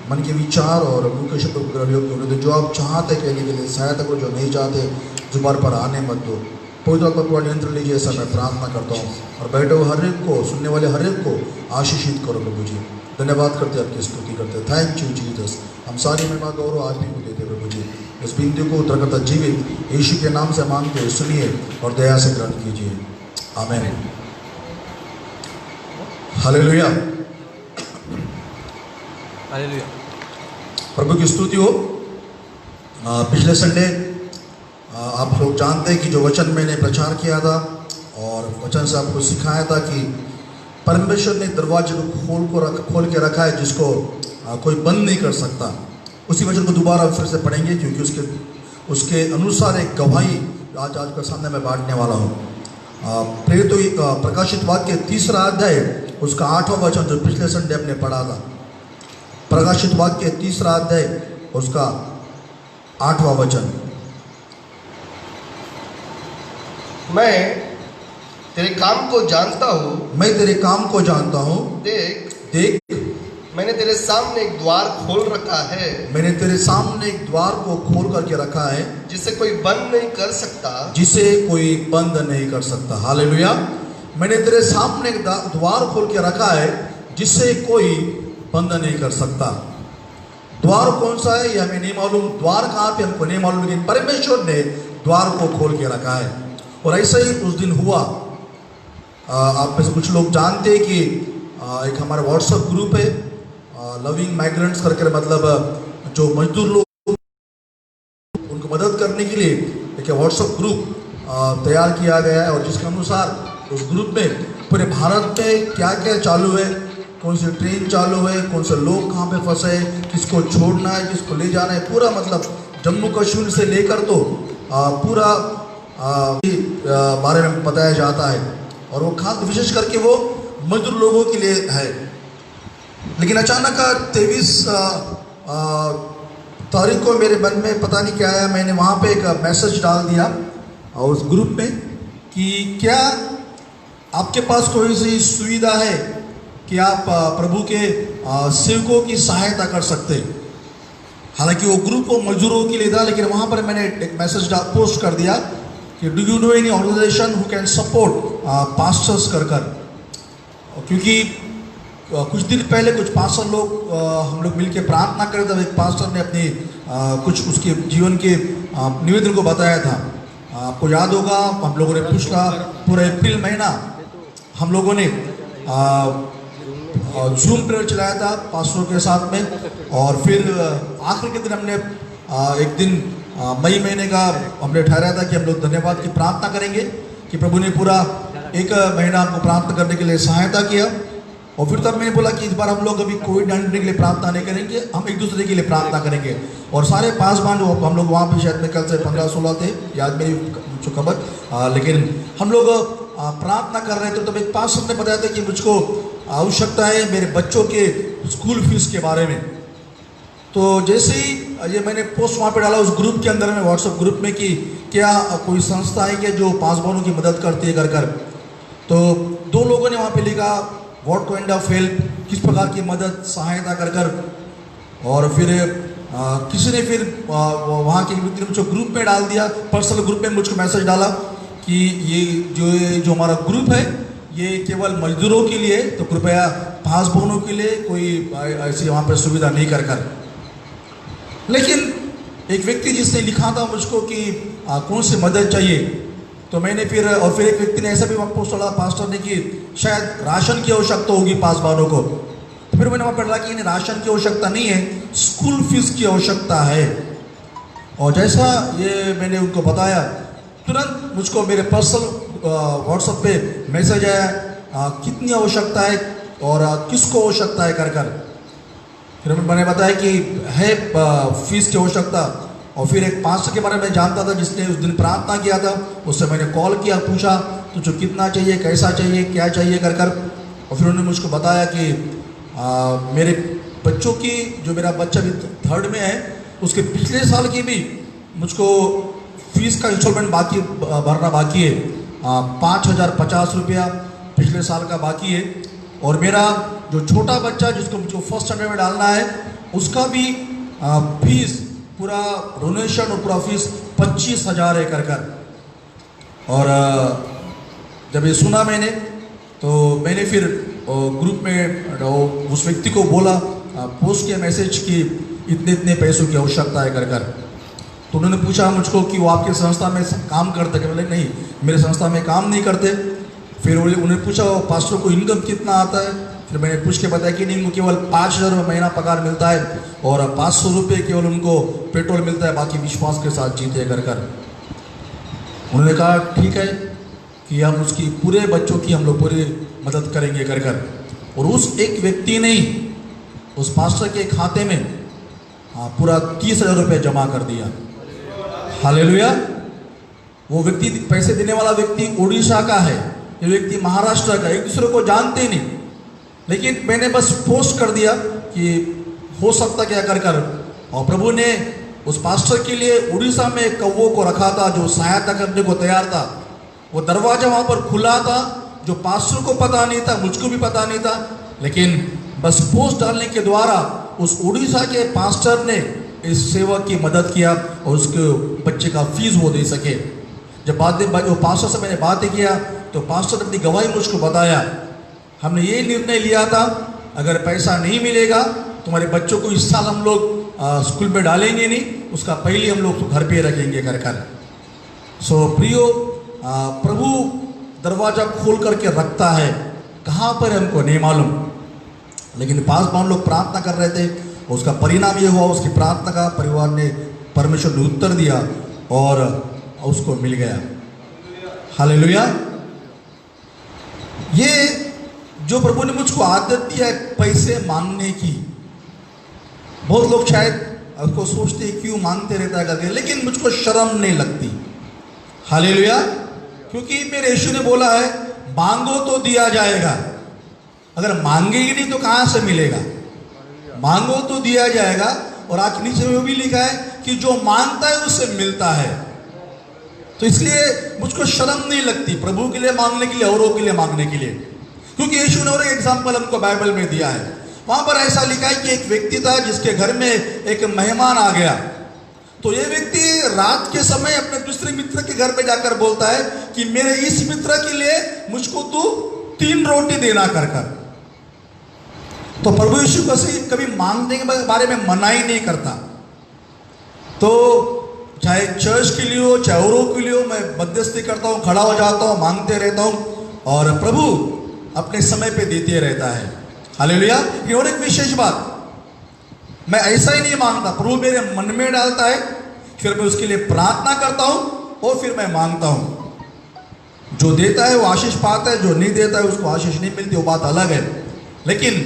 मन के विचार और मुँह के शब्द ग्रहण योग्य होने दो, जो आप चाहते कहने के लिए सहायता करो, जो नहीं चाहते जुबान पर आने मत दो। पवित्र आत्मा को नियंत्रण लीजिए, ऐसा मैं प्रार्थना करता हूँ, और बैठे हुए हर एक को, सुनने वाले हर एक को आशीषित करो प्रभु जी। धन्यवाद करते आपकी स्तुति करते, थैंक यू जीसस। हम सारी महिमा गौरव आज भी को देते प्रभु जी। इस बिंदु को उतरकर जीवित यीशु के नाम से मांगते हुए सुनिए और दया से ग्रहण कीजिए, आमीन। Hallelujah, hallelujah. प्रभु की स्तुति हो। पिछले संडे आप लोग जानते हैं कि जो वचन मैंने प्रचार किया था और वचन से आपको सिखाया था कि परमेश्वर ने दरवाजे को खोल के रखा है जिसको कोई बंद नहीं कर सकता। उसी वचन को दोबारा फिर से पढ़ेंगे क्योंकि उसके अनुसार एक गवाही आज का सामने मैं बांटने वाला हूँ। प्रेरित प्रकाशित वाक्य 3रा अध्याय उसका 8वां वचन जो पिछले संडे हमने पढ़ा था। प्रकाशित वाक्य 3रा अध्याय उसका 8वां वचन। मैं तेरे काम को जानता हूँ, मैं तेरे काम को जानता हूँ, देख मैंने तेरे सामने एक द्वार खोल रखा है, मैंने तेरे सामने एक द्वार को खोल करके रखा है जिसे कोई बंद नहीं कर सकता, जिसे कोई बंद नहीं कर सकता। हालेलुया। मैंने तेरे सामने एक द्वार खोल के रखा है जिसे कोई बंद नहीं कर सकता। द्वार कौन सा है ये हमें नहीं मालूम, द्वार कहाँ पे हमको नहीं मालूम, लेकिन परमेश्वर ने द्वार को खोल के रखा है। और ऐसा ही उस दिन हुआ। आप में से कुछ लोग जानते हैं कि एक हमारा व्हाट्सएप ग्रुप है, लविंग माइग्रेंट्स करके, मतलब जो मजदूर लोग, उनको मदद करने के लिए एक व्हाट्सएप ग्रुप तैयार किया गया है। और जिसके अनुसार उस ग्रुप में पूरे भारत में क्या क्या चालू है, कौन सी ट्रेन चालू है, कौन से लोग कहाँ पे फंसे हैं, किसको छोड़ना है, किसको ले जाना है, पूरा मतलब जम्मू कश्मीर से लेकर तो पूरा बारे में बताया जाता है। और वो खास विशेष करके वो मजदूर लोगों के लिए है। लेकिन अचानक 23 तारीख को मेरे मन में पता नहीं क्या आया, मैंने वहाँ पे एक मैसेज डाल दिया उस ग्रुप में कि क्या आपके पास कोई सी सुविधा है कि आप प्रभु के सेवकों की सहायता कर सकते हैं। हालांकि वो ग्रुप वो मजदूरों के लिए था, लेकिन वहाँ पर मैंने एक मैसेज पोस्ट कर दिया कि do you know any organisation who can support pastors कर। क्योंकि कुछ दिन पहले कुछ पास्टर लोग हम लोग मिलकर प्रार्थना कर रहे थे। एक पास्टर ने अपनी कुछ उसके जीवन के निवेदन को बताया था। आपको याद होगा, हम लोगों ने पूछा, पूरा अप्रैल महीना हम लोगों ने जूम प्रेयर चलाया था पास्टरों के साथ में। और फिर आखिर के दिन हमने एक दिन मई महीने का हमने ठहराया था कि हम लोग धन्यवाद की प्रार्थना करेंगे कि प्रभु ने पूरा एक महीना हमको प्रार्थना करने के लिए सहायता किया। और फिर तब मैंने बोला कि इस बार हम लोग अभी कोविड-19 के लिए प्रार्थना नहीं करेंगे, हम एक दूसरे के लिए प्रार्थना करेंगे। और सारे पासवान जो हम लोग वहाँ पे शायद में कल से 15-16 थे, याद मेरी जो खबर, लेकिन हम लोग प्रार्थना कर रहे थे। तब एक पास्टर ने बताया था कि मुझको आवश्यकता है मेरे बच्चों के स्कूल फीस के बारे में। तो जैसे ही ये मैंने पोस्ट वहाँ पे डाला उस ग्रुप के अंदर में, व्हाट्सएप ग्रुप में, कि क्या कोई संस्था है क्या जो पासवानों की मदद करती है कर। तो 2 लोगों ने वहाँ पे लिखा व्हाट काइंड ऑफ हेल्प, किस प्रकार की मदद सहायता कर। और फिर किसी ने फिर वहाँ के व्यक्ति ने मुझको ग्रुप में डाल दिया, पर्सनल ग्रुप में मुझको मैसेज डाला कि ये जो हमारा ग्रुप है ये केवल मजदूरों के लिए, तो कृपया पासवानों के लिए कोई ऐसी वहाँ पर सुविधा नहीं कर। लेकिन एक व्यक्ति जिसने लिखा था मुझको कि कौन सी मदद चाहिए, तो मैंने फिर एक व्यक्ति ने ऐसा भी वहाँ पोस्ट डाला पास्टर ने कि शायद राशन की आवश्यकता होगी पासवानों को। तो फिर मैंने वहाँ पर डाला कि इन्हें राशन की आवश्यकता नहीं है, स्कूल फीस की आवश्यकता है। और जैसा ये मैंने उनको बताया, तुरंत मुझको मेरे पर्सनल व्हाट्सएप पे मैसेज आया कितनी आवश्यकता है और किसको आवश्यकता है कर। फिर मैंने बताया कि है फीस की आवश्यकता। और फिर एक पास्टर के बारे में जानता था जिसने उस दिन प्रार्थना किया था, उससे मैंने कॉल किया, पूछा तुझे कितना चाहिए, कैसा चाहिए, क्या चाहिए कर। और फिर उन्होंने मुझको बताया कि मेरे बच्चों की, जो मेरा बच्चा भी 3rd में है, उसके पिछले साल की भी मुझको फीस का इंस्टॉलमेंट भरना बाकी है। 5,050 रुपया पिछले साल का बाकी है। और मेरा जो छोटा बच्चा जिसको मुझको 1st स्टैंडर्ड में डालना है, उसका भी फीस, पूरा डोनेशन और पूरा फीस 25,000 है कर। और जब ये सुना मैंने, तो मैंने फिर ग्रुप में उस व्यक्ति को बोला, पोस्ट किया मैसेज कि इतने पैसों की आवश्यकता है कर। तो उन्होंने पूछा मुझको कि वो आपके संस्था में काम करते हैं? बोले नहीं, मेरे संस्था में काम नहीं करते। फिर उन्होंने पूछा पास्टर को इनकम कितना आता है? फिर मैंने पूछ के बताया कि नहीं, उनको केवल 5,000 रुपये महीना पगार मिलता है और 500 रुपये केवल उनको पेट्रोल मिलता है, बाकी विश्वास के साथ जीते कर। उन्होंने कहा ठीक है कि हम उसकी पूरे बच्चों की हम लोग पूरी मदद करेंगे कर। और उस एक व्यक्ति ने उस पास्टर के खाते में पूरा 30,000 रुपये जमा कर दिया। हालेलुया। वो व्यक्ति, पैसे देने वाला व्यक्ति उड़ीसा का है, ये व्यक्ति महाराष्ट्र का, एक दूसरे को जानते ही नहीं। लेकिन मैंने बस पोस्ट कर दिया कि हो सकता क्या कर। और प्रभु ने उस पास्टर के लिए उड़ीसा में एक कौवों को रखा था जो सहायता करने को तैयार था। वो दरवाजा वहाँ पर खुला था, जो पास्टर को पता नहीं था, मुझको भी पता नहीं था। लेकिन बस पोस्ट डालने के द्वारा उस उड़ीसा के पास्टर ने इस सेवक की मदद किया और उसके बच्चे का फीस वो दे सके। जब वो पास्टर से मैंने बातें किया तो पास्टर ने अपनी गवाही मुझको बताया, हमने ये निर्णय लिया था अगर पैसा नहीं मिलेगा तुम्हारे बच्चों को इस साल हम लोग स्कूल में डालेंगे नहीं, उसका पहले हम लोग घर पे रखेंगे कर कर। सो प्रियो, प्रभु दरवाज़ा खोल करके रखता है, कहाँ पर हमको नहीं मालूम, लेकिन पास हम लोग प्रार्थना कर रहे थे, उसका परिणाम ये हुआ, उसकी प्रार्थना का परिवार ने, परमेश्वर ने उत्तर दिया और उसको मिल गया। हालेलुया। ये जो प्रभु ने मुझको आदत दी है पैसे मांगने की, बहुत लोग शायद उसको सोचते हैं क्यों मांगते रहता है करके, लेकिन मुझको शर्म नहीं लगती। हालेलुया। क्योंकि मेरे यीशु ने बोला है मांगो तो दिया जाएगा, अगर मांगेगी नहीं तो कहाँ से मिलेगा। मांगो तो दिया जाएगा, और आज नीचे में भी लिखा है कि जो मांगता है उससे मिलता है। तो इसलिए मुझको शर्म नहीं लगती प्रभु के लिए मांगने के लिए, औरों के लिए मांगने के लिए, क्योंकि यीशु ने और एक एग्जाम्पल हमको बाइबल में दिया है। वहां पर ऐसा लिखा है कि एक व्यक्ति था जिसके घर में एक मेहमान आ गया, तो ये व्यक्ति रात के समय अपने दूसरे मित्र के घर पे जाकर बोलता है कि मेरे इस मित्र के लिए मुझको तू 3 रोटी देना कर कर। तो प्रभु यीशु मसीह कभी मांगने के बारे में मना ही नहीं करता। तो चाहे चर्च के लिए हो, चाहे औरों के लिए हो, मैं मध्यस्थी करता हूँ, खड़ा हो जाता हूँ, मांगते रहता हूँ, और प्रभु अपने समय पे देते रहता है। हालेलुया। ये और एक विशेष बात, मैं ऐसा ही नहीं मांगता, प्रभु मेरे मन में डालता है, फिर मैं उसके लिए प्रार्थना करता हूँ और फिर मैं मांगता हूँ। जो देता है वो आशीष पाता है, जो नहीं देता है उसको आशीष नहीं मिलती, वो बात अलग है। लेकिन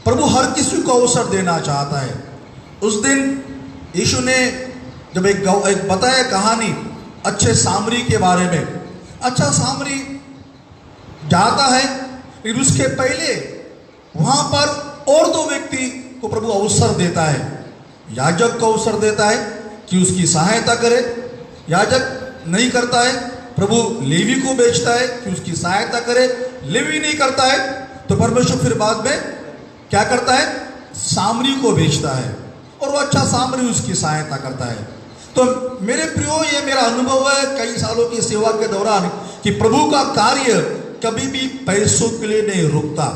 प्रभु हर किसी को अवसर देना चाहता है। उस दिन यीशु ने जब एक बताया कहानी अच्छे सामरी के बारे में। अच्छा सामरी जाता है, लेकिन उसके पहले वहां पर और 2 व्यक्ति को प्रभु अवसर देता है। याजक को अवसर देता है कि उसकी सहायता करे, याजक नहीं करता है, प्रभु लेवी को भेजता है कि उसकी सहायता करे, लेवी नहीं करता है, तो परमेश्वर फिर बाद में क्या करता है, सामरी को भेजता है, और वो अच्छा सामरी उसकी सहायता करता है। तो मेरे प्रियो, ये मेरा अनुभव है कई सालों की सेवा के दौरान कि प्रभु का कार्य कभी भी पैसों के लिए नहीं रुकता,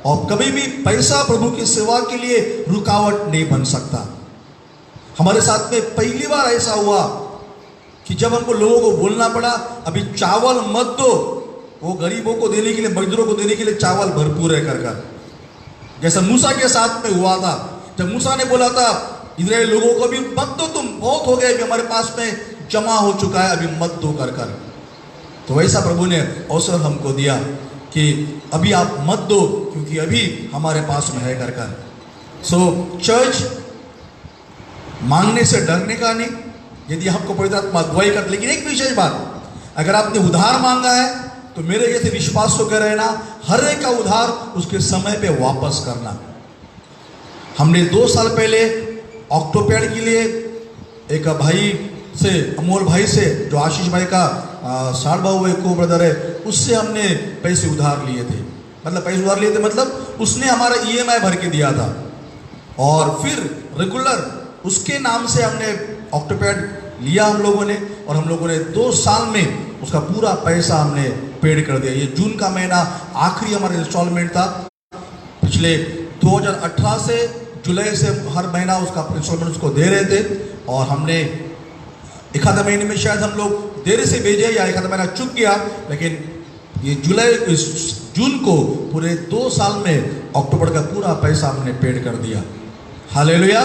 और कभी भी पैसा प्रभु की सेवा के लिए रुकावट नहीं बन सकता। हमारे साथ में पहली बार ऐसा हुआ कि जब हमको लोगों को बोलना पड़ा अभी चावल मत दो, वो गरीबों को देने के लिए, मजदूरों को देने के लिए चावल भरपूर है कर कर, जैसा मूसा के साथ में हुआ था। जब मूसा ने बोला था इजराइल लोगों को अभी मत दो, तुम बहुत हो गए, अभी हमारे पास में जमा हो चुका है, अभी मत दो कर कर, तो वैसा प्रभु ने अवसर हमको दिया कि अभी आप मत दो क्योंकि अभी हमारे पास में है कर कर। सो चर्च मांगने से डरने का नहीं, यदि हमको पवित्र आत्मा अगुवाई कर। लेकिन एक विशेष बात, अगर आपने उधार मांगा है तो मेरे जैसे विश्वास होकर रहना, हर एक का उधार उसके समय पे वापस करना। हमने 2 साल पहले ऑक्टोपैड के लिए एक भाई से, अमोल भाई से, जो आशीष भाई का साड़ भाऊ है, को ब्रदर है, उससे हमने पैसे उधार लिए थे। मतलब पैसे उधार लिए थे मतलब उसने हमारा EMI भर के दिया था, और फिर रेगुलर उसके नाम से हमने ऑक्टोपैड लिया हम लोगों ने, और हम लोगों ने 2 साल में उसका पूरा पैसा हमने पेड कर दिया। ये जून का महीना आखिरी हमारा इंस्टॉलमेंट था। पिछले 2018 से जुलाई से हर महीना उसका इंस्टॉलमेंट उसको दे रहे थे, और हमने एक आधा महीने में शायद हम लोग देर से भेजे या एक आधा महीना चुक गया, लेकिन ये जून को पूरे 2 साल में अक्टूबर का पूरा पैसा हमने पेड कर दिया। हालेलुया।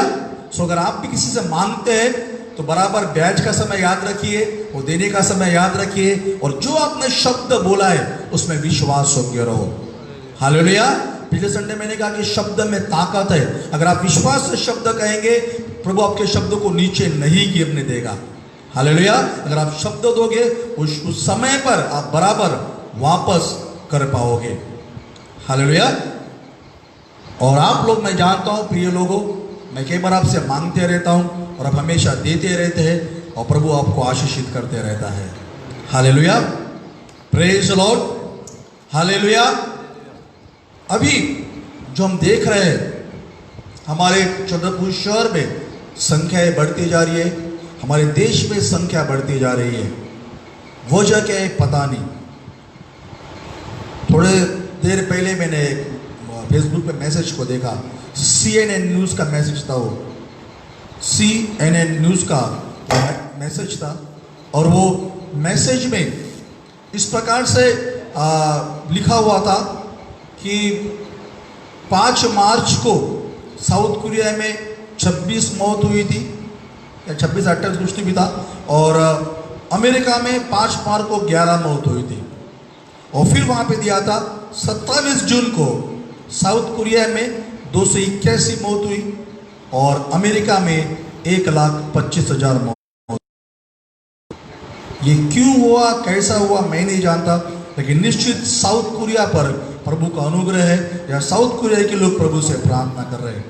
सो अगर आप भी किसी से मांगते हैं तो बराबर ब्याज का समय याद रखिए, वो देने का समय याद रखिए, और जो आपने शब्द बोला है उसमें विश्वास योग्य रहो। हालेलुया। पिछले संडे मैंने कहा कि शब्द में ताकत है। अगर आप विश्वास से शब्द कहेंगे, प्रभु आपके शब्दों को नीचे नहीं गिरने देगा। हालेलुया। अगर आप शब्द दोगे उस समय पर आप बराबर वापस कर पाओगे। हालेलुया। और आप लोग, मैं जानता हूं प्रिय लोगों, मैं कई बार आपसे मांगते रहता हूं और आप हमेशा देते रहते हैं, और प्रभु आपको आशीषित करते रहता है। Hallelujah. Praise the Lord. Hallelujah. अभी जो हम देख रहे हैं, हमारे चंद्रपुर शहर में संख्याएं बढ़ती जा रही है, हमारे देश में संख्या बढ़ती जा रही है। वजह क्या है पता नहीं। थोड़े देर पहले मैंने फेसबुक पे मैसेज को देखा, CNN न्यूज़ का मैसेज था वो, CNN न्यूज़ का मैसेज था और वो मैसेज में इस प्रकार से लिखा हुआ था कि 5 मार्च को साउथ कोरिया में 26 मौत हुई थी या 26-28 कुछ भी था और अमेरिका में 5 मार्च को 11 मौत हुई थी। और फिर वहाँ पे दिया था 27 जून को साउथ कोरिया में 281 मौत हुई और अमेरिका में 1,25,000 मौत। ये क्यों हुआ, कैसा हुआ, मैं नहीं जानता, लेकिन निश्चित साउथ कोरिया पर प्रभु का अनुग्रह है या साउथ कोरिया के लोग प्रभु से प्रार्थना कर रहे हैं।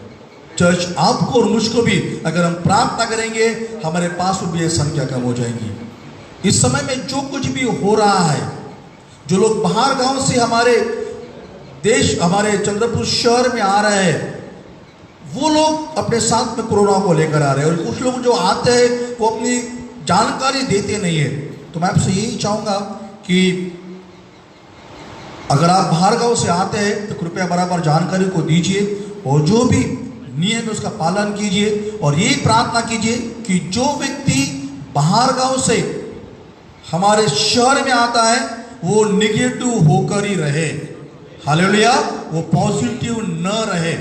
चर्च, आपको और मुझको भी अगर हम प्रार्थना करेंगे हमारे पास भी ये संख्या कम हो जाएंगी। इस समय में जो कुछ भी हो रहा है, जो लोग बाहर गांव से हमारे देश, हमारे चंद्रपुर शहर में आ रहे हैं, वो लोग अपने साथ में कोरोना को लेकर आ रहे हैं और कुछ लोग जो आते हैं वो अपनी जानकारी देते नहीं है। तो मैं आपसे यही चाहूँगा कि अगर आप बाहर गांव से आते हैं तो कृपया बराबर जानकारी को दीजिए और जो भी नियम है उसका पालन कीजिए और यही प्रार्थना कीजिए कि जो व्यक्ति बाहर गांव से हमारे शहर में आता है वो निगेटिव होकर ही रहे। हालेलुया, वो पॉजिटिव न रहे।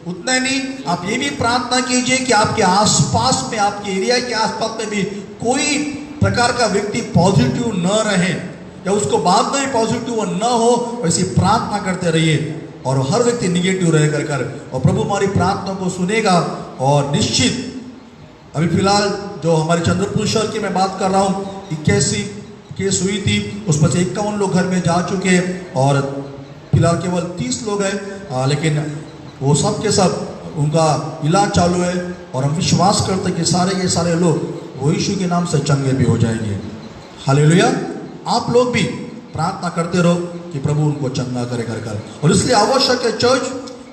उतना ही नहीं, आप ये भी प्रार्थना कीजिए कि आपके आसपास में, आपके एरिया के आसपास में भी कोई प्रकार का व्यक्ति पॉजिटिव न रहे या उसको बाद में पॉजिटिव न हो, वैसी प्रार्थना करते रहिए और हर व्यक्ति निगेटिव रह कर और प्रभु हमारी प्रार्थना को सुनेगा। और निश्चित अभी फिलहाल जो हमारे चंद्रपुर शहर की मैं बात कर रहा हूँ, 81 केस हुई थी, उसमें से 51 लोग घर में जा चुके हैं और फिलहाल केवल 30 लोग हैं, लेकिन वो सब के सब उनका इलाज चालू है और हम विश्वास करते हैं कि सारे के सारे लोग वो यीशु के नाम से चंगे भी हो जाएंगे। हालेलुया, आप लोग भी प्रार्थना करते रहो कि प्रभु उनको चंगा करे कर। और इसलिए आवश्यक है चर्च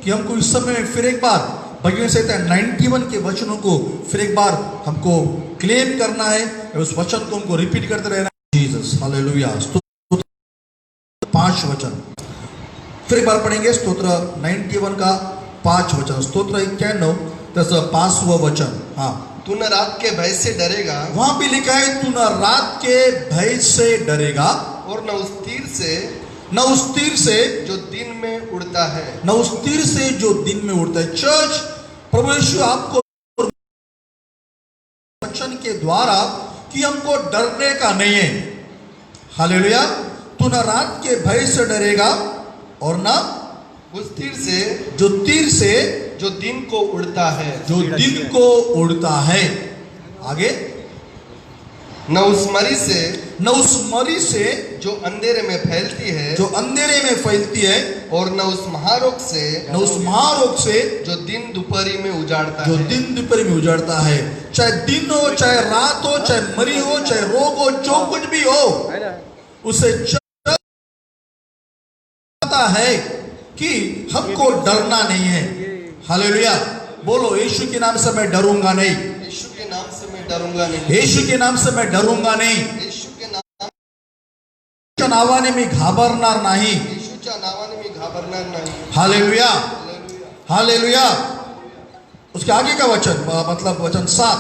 कि हमको इस समय में फिर एक बार भजन संहिता 91 के वचनों को फिर एक बार हमको क्लेम करना है, उस वचन को हमको रिपीट करते रहना है। Jesus, hallelujah. 5 वचन फिर एक बार पढ़ेंगे, स्तोत्र 91 का 5 वचन, स्तोत्र 91 त्याचं 5वां वचन। हाँ, तू न रात के भय से डरेगा, वहां भी लिखा है तू न रात के भय से डरेगा और न उस तीर से, न उस तीर से जो दिन में उड़ता है, न उस तीर से जो दिन में उड़ता है। चर्च, प्रभु यीशु आपको वचन के द्वारा कि हमको डरने का नहीं है। हालेलुया, तू न रात के भय से डरेगा और न उस तीर से, जो तीर से जो दिन को उड़ता है, जो दिन को उड़ता है। आगे, न उस मरी से, न उस मरी से जो अंधेरे में फैलती है, जो अंधेरे में फैलती है, और न उस महारोग से, न उस महारोग से जो दिन दोपहरी में उजाड़ता जो है। दिन दोपहर में उजाड़ता है। चाहे दिन हो, चाहे रात हो, चाहे मरी हो, चाहे रोग हो, जो कुछ भी हो, उसे चाहता है कि हमको डरना नहीं है। हालेलुया, बोलो यीशु के नाम से मैं डरूंगा नहीं, यीशु के नाम से मैं डरूंगा नहीं, यीशु के नाम से मैं डरूंगा नहीं, यीशु के नाम, येशूच्या नावाने मी घाबरणार नाही। यीशुच्या नावाने मी घाबरणार नाही। Hallelujah, hallelujah. हालेलुया। उसके आगे का वचन, मतलब वचन 7,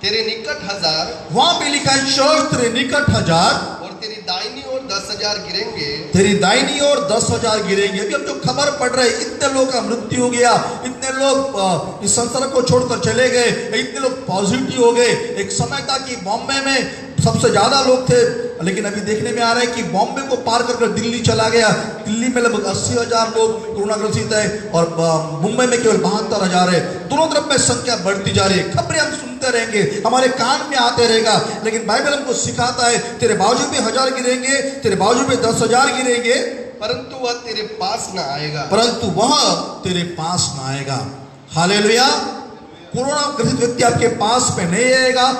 तेरे निकट 1000 वहां भी लिखा है चर्च, तेरे निकट 1000 और तेरी दाहिनी ओर 10,000 गिरेंगे, तेरी दाहिनी ओर 10,000 गिरेंगे। अभी हम जो खबर पढ़ रहे हैं, इतने लोग का मृत्यु हो गया, इतने लोग इस संसार को छोड़कर चले गए, इतने लोग पॉजिटिव हो गए। एक समय था कि बॉम्बे में सबसे ज्यादा लोग थे, लेकिन अभी देखने में आ रहा है कि बॉम्बे को पार कर दिल्ली चला गया। दिल्ली में लगभग 80,000 लोग कोरोना ग्रसित है और मुंबई में केवल 72,000 है। दोनों तरफ में संख्या बढ़ती जा रही है। खबरें हम सुनते रहेंगे, हमारे कान में आते रहेगा, लेकिन बाइबल हमको सिखाता है तेरे बाजू में 1000 गिरेंगे, तेरे बाजू में 10,000 गिरेंगे, परंतु वह तेरे पास न आएगा, परंतु वह तेरे पास न आएगा। हालेलुया, कोरोना ग्रसित व्यक्ति आपके पास में नहीं आएगा।